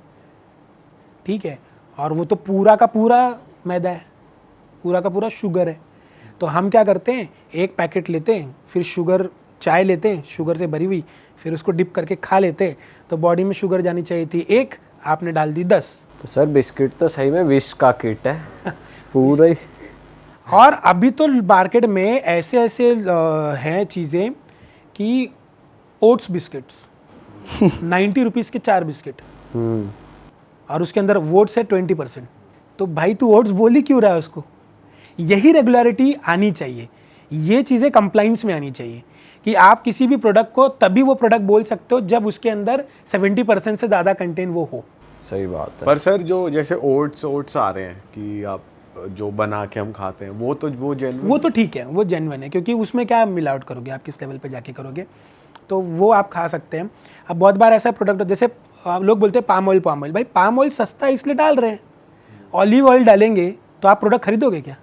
ठीक है, और वो तो पूरा का पूरा मैदा है, पूरा का पूरा शुगर है। तो हम क्या करते हैं, एक पैकेट लेते हैं, फिर शुगर चाय लेते हैं शुगर से भरी हुई, फिर उसको डिप करके खा लेते हैं, तो बॉडी में शुगर जानी चाहिए थी 1, आपने डाल दी 10। तो सर बिस्किट तो सही में विश का किट है पूरा ही। और अभी तो मार्केट में ऐसे ऐसे हैं चीज़ें कि ओट्स बिस्किट्स 90 रुपीज़ के 4 बिस्किट, और उसके अंदर वोट्स है 20%, तो भाई तू ओट्स बोल ही क्यों रहा है उसको। यही रेगुलरिटी आनी चाहिए, ये चीज़ें कंप्लाइंस में आनी चाहिए कि आप किसी भी प्रोडक्ट को तभी वो प्रोडक्ट बोल सकते हो जब उसके अंदर 70% से ज़्यादा कंटेंट वो हो। सही बात है। पर सर जो जैसे ओट्स आ रहे हैं कि आप जो बना के हम खाते हैं, वो जेन्युइन, वो तो ठीक है, वो जेन्युइन है, क्योंकि उसमें क्या मिलावट करोगे आप, किस लेवल पे जाके करोगे, तो वो आप खा सकते हैं। अब बहुत बार ऐसा प्रोडक्ट जैसे लोग बोलते हैं पाम ऑयल, भाई पाम ऑयल सस्ता है इसलिए डाल रहे हैं, ऑलिव ऑयल डालेंगे तो आप प्रोडक्ट खरीदोगे क्या।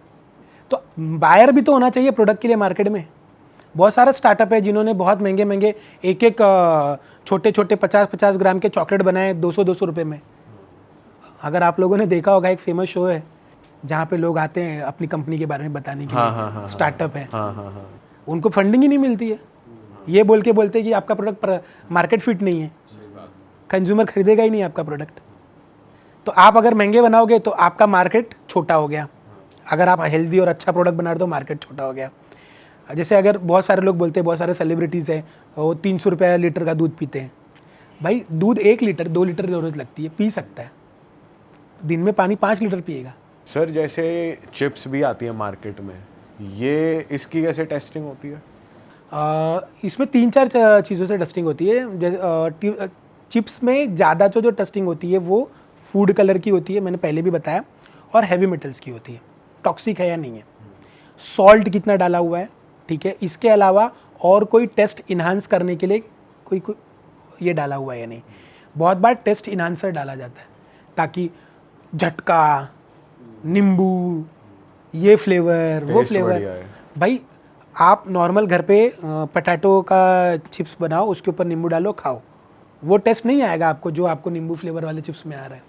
तो बायर भी तो होना चाहिए प्रोडक्ट के लिए मार्केट में। बहुत सारे स्टार्टअप है जिन्होंने बहुत महंगे महंगे एक छोटे छोटे 50-50 ग्राम के चॉकलेट बनाए 200-200 रुपये में। अगर आप लोगों ने देखा होगा, एक फेमस शो है जहाँ पे लोग आते हैं अपनी कंपनी के बारे में बताने के लिए, स्टार्टअप है, उनको फंडिंग ही नहीं मिलती है, ये बोल के बोलते हैं कि आपका प्रोडक्ट मार्केट फिट नहीं है, कंज्यूमर खरीदेगा ही नहीं आपका प्रोडक्ट। तो आप अगर महंगे बनाओगे तो आपका मार्केट छोटा हो गया, अगर आप हेल्दी और अच्छा प्रोडक्ट बना रहे हो तो मार्केट छोटा हो गया। जैसे अगर बहुत सारे लोग बोलते हैं, बहुत सारे सेलिब्रिटीज़ हैं वो 300 रुपये लीटर का दूध पीते हैं, भाई दूध 1 लीटर 2 लीटर ज़रूरत लगती है, पी सकता है, दिन में पानी 5 लीटर पिएगा। सर जैसे चिप्स भी आती है मार्केट में, ये इसकी कैसे टेस्टिंग होती है? इसमें 3-4 चीज़ों से टेस्टिंग होती है। चिप्स में ज़्यादा जो टेस्टिंग होती है वो फूड कलर की होती है, मैंने पहले भी बताया, और हैवी मेटल्स की होती है, टॉक्सिक है या नहीं है, सॉल्ट कितना डाला हुआ है, ठीक है, इसके अलावा और कोई टेस्ट इन्हांस करने के लिए कोई ये डाला हुआ है या नहीं। बहुत बार टेस्ट इन्हांसर डाला जाता है ताकि झटका, नींबू, ये फ्लेवर, वो फ्लेवर। भाई आप नॉर्मल घर पे पटाटो का चिप्स बनाओ, उसके ऊपर नींबू डालो, खाओ, वो टेस्ट नहीं आएगा आपको जो आपको नींबू फ्लेवर वाले चिप्स में आ रहा है।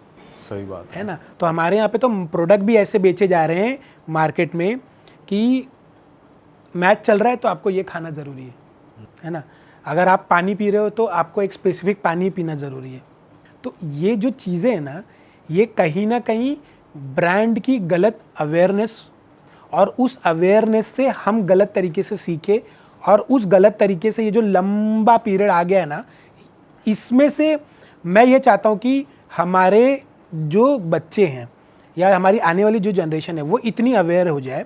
सही बात है ना। तो हमारे यहाँ पे तो प्रोडक्ट भी ऐसे बेचे जा रहे हैं मार्केट में कि मैच चल रहा है तो आपको ये खाना ज़रूरी है ना। अगर आप पानी पी रहे हो तो आपको एक स्पेसिफिक पानी पीना ज़रूरी है। तो ये जो चीज़ें हैं ना, ये कहीं ना कहीं ब्रांड की गलत अवेयरनेस, और उस अवेयरनेस से हम गलत तरीके से सीखे, और उस गलत तरीके से ये जो लंबा पीरियड आ गया है ना, इसमें से मैं ये चाहता हूँ कि हमारे जो बच्चे हैं या हमारी आने वाली जो जनरेशन है वो इतनी अवेयर हो जाए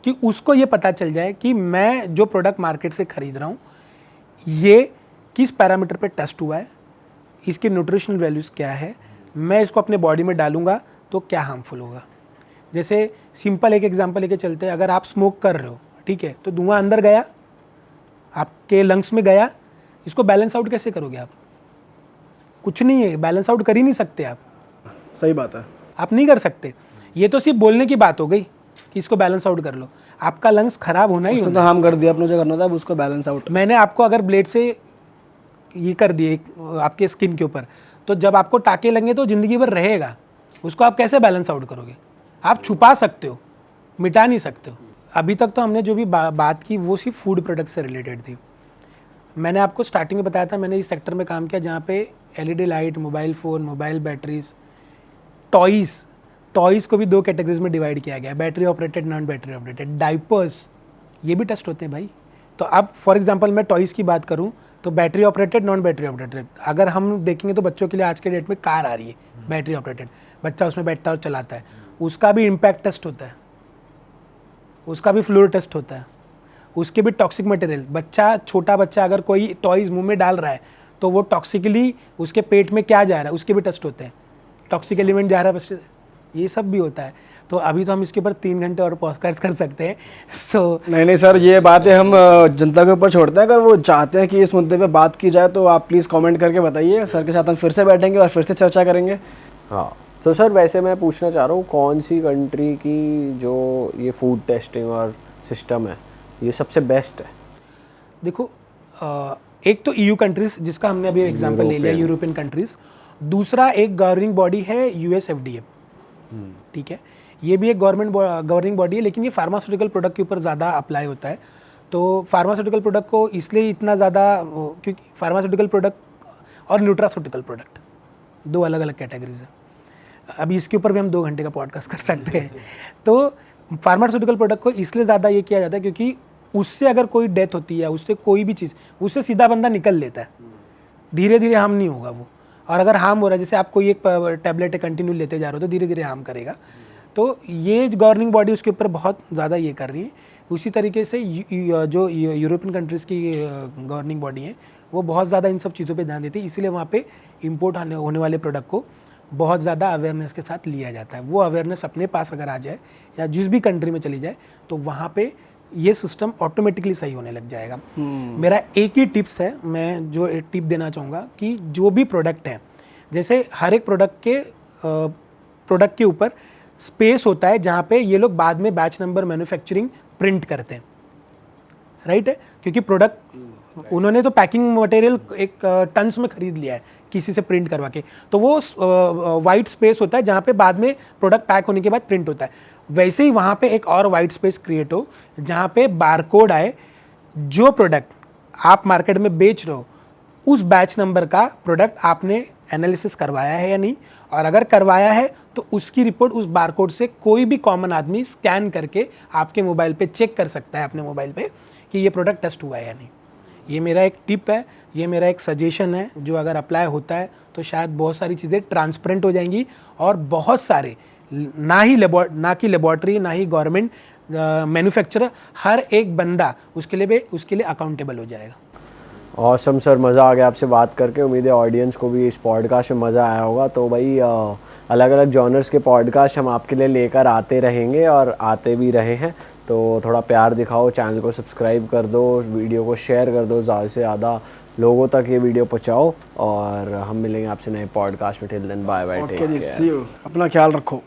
कि उसको ये पता चल जाए कि मैं जो प्रोडक्ट मार्केट से ख़रीद रहा हूँ ये किस पैरामीटर पे टेस्ट हुआ है, इसकी न्यूट्रिशनल वैल्यूज़ क्या है, मैं इसको अपने बॉडी में डालूंगा तो क्या हार्मफुल होगा। जैसे सिंपल एक एग्जांपल लेके चलते हैं, अगर आप स्मोक कर रहे हो, ठीक है, तो धुआं अंदर गया, आपके लंग्स में गया, इसको बैलेंस आउट कैसे करोगे आप? कुछ नहीं है, बैलेंस आउट कर ही नहीं सकते आप। सही बात है। आप नहीं कर सकते। ये तो सिर्फ बोलने की बात हो गई कि इसको बैलेंस आउट कर लो, आपका लंग्स खराब होना ही उसने होना तो हार्म कर दिया, अपने जो करना था उसको बैलेंस आउट। मैंने आपको अगर ब्लेड से ये कर दिए आपके स्किन के ऊपर, तो जब आपको टाके लगेंगे तो ज़िंदगी भर रहेगा, उसको आप कैसे बैलेंस आउट करोगे? आप छुपा सकते हो, मिटा नहीं सकते हो। अभी तक तो हमने जो भी बात की वो सिर्फ फूड प्रोडक्ट से रिलेटेड थी। मैंने आपको स्टार्टिंग में बताया था, मैंने इस सेक्टर में काम किया जहाँ पे LED light, mobile phone, mobile batteries, toys को भी 2 कैटेगरीज में डिवाइड किया गया है, battery operated, non battery operated. Diapers, ये भी टेस्ट होते हैं भाई। तो अब फॉर एग्जांपल मैं टॉयज़ की बात करूं तो battery operated, non battery operated. अगर हम देखेंगे तो बच्चों के लिए आज के डेट में कार आ रही है बैटरी ऑपरेटेड, बच्चा उसमें बैठता है और चलाता है, उसका भी इम्पैक्ट टेस्ट होता है, उसका भी फ्लोर टेस्ट होता है, उसके भी टॉक्सिक मटेरियल। बच्चा, छोटा बच्चा अगर कोई टॉयज़ मुंह में डाल रहा है तो वो टॉक्सिकली उसके पेट में क्या जा रहा है उसके भी टेस्ट होते हैं, टॉक्सिक एलिमेंट जा रहा है बच्चे, ये सब भी होता है। तो अभी तो हम इसके ऊपर 3 घंटे और पॉडकास्ट कर सकते हैं। नहीं सर, ये बातें हम जनता के ऊपर छोड़ते हैं। अगर वो चाहते हैं कि इस मुद्दे पे बात की जाए तो आप प्लीज़ कमेंट करके बताइए, सर के साथ हम फिर से बैठेंगे और फिर से चर्चा करेंगे। हाँ, तो सर वैसे मैं पूछना चाह रहा हूँ, कौन सी कंट्री की जो ये फूड टेस्टिंग और सिस्टम है ये सबसे बेस्ट है? देखो, एक तो EU कंट्रीज जिसका हमने अभी एग्जांपल ले लिया, यूरोपियन कंट्रीज। दूसरा एक गवर्निंग बॉडी है US FDA, ठीक है, ये भी एक गवर्निंग बॉडी है, लेकिन ये फार्मास्यूटिकल प्रोडक्ट के ऊपर ज़्यादा अप्लाई होता है। तो फार्मास्यूटिकल प्रोडक्ट को इसलिए इतना ज़्यादा, क्योंकि फार्मास्यूटिकल प्रोडक्ट और न्यूट्रास्यूटिकल प्रोडक्ट 2 अलग अलग कैटेगरीज है। अभी इसके ऊपर भी हम 2 घंटे का पॉडकास्ट कर सकते हैं। तो फार्मास्यूटिकल प्रोडक्ट को इसलिए ज़्यादा ये किया जाता है क्योंकि उससे अगर कोई डेथ होती है, उससे कोई भी चीज़, उससे सीधा बंदा निकल लेता है, धीरे धीरे हार्म नहीं होगा वो। और अगर हार्म हो रहा है, जैसे आप कोई एक टैबलेट कंटिन्यू लेते जा रहे हो तो धीरे धीरे हार्म करेगा। तो ये गवर्निंग बॉडी उसके ऊपर बहुत ज़्यादा ये कर रही है। उसी तरीके से जो यूरोपियन कंट्रीज़ की गवर्निंग बॉडी है वो बहुत ज़्यादा इन सब चीज़ों पे ध्यान देती है, इसीलिए वहाँ पे इंपोर्ट होने वाले प्रोडक्ट को बहुत ज़्यादा अवेयरनेस के साथ लिया जाता है। वो अवेयरनेस अपने पास अगर आ जाए या जिस भी कंट्री में चली जाए तो वहाँ पे ये सिस्टम ऑटोमेटिकली सही होने लग जाएगा। मेरा एक ही टिप्स है, मैं जो एक टिप देना चाहूँगा कि जो भी प्रोडक्ट है, जैसे हर एक प्रोडक्ट के ऊपर स्पेस होता है जहाँ पे ये लोग बाद में बैच नंबर मैन्युफैक्चरिंग प्रिंट करते हैं, राइट है, क्योंकि प्रोडक्ट उन्होंने तो पैकिंग मटेरियल एक टन्स में खरीद लिया है किसी से प्रिंट करवा के, तो वो वाइट स्पेस होता है जहाँ पे बाद में प्रोडक्ट पैक होने के बाद प्रिंट होता है। वैसे ही वहाँ पे एक और वाइट स्पेस क्रिएट हो जहाँ पे बारकोड आए, जो प्रोडक्ट आप मार्केट में बेच रहे हो उस बैच नंबर का प्रोडक्ट आपने एनालिसिस करवाया है या नहीं, और अगर करवाया है तो उसकी रिपोर्ट उस बारकोड से कोई भी कॉमन आदमी स्कैन करके आपके मोबाइल पे चेक कर सकता है, अपने मोबाइल पे, कि ये प्रोडक्ट टेस्ट हुआ है या नहीं। ये मेरा एक टिप है, ये मेरा एक सजेशन है, जो अगर अप्लाई होता है तो शायद बहुत सारी चीज़ें ट्रांसपेरेंट हो जाएंगी और बहुत सारे ना कि लेबॉर्ट्री, ना ही गवर्नमेंट, मैन्युफैक्चरर, हर एक बंदा उसके लिए अकाउंटेबल हो जाएगा। ऑसम सर, मज़ा आ गया आपसे बात करके। उम्मीद है ऑडियंस को भी इस पॉडकास्ट में मज़ा आया होगा। तो भाई अलग अलग जॉनर्स के पॉडकास्ट हम आपके लिए लेकर आते रहेंगे और आते भी रहे हैं। तो थोड़ा प्यार दिखाओ, चैनल को सब्सक्राइब कर दो, वीडियो को शेयर कर दो, ज़्यादा से ज़्यादा लोगों तक ये वीडियो पहुँचाओ, और हम मिलेंगे आपसे नए पॉडकास्ट में। Till then bye bye, take care, अपना ख्याल रखो।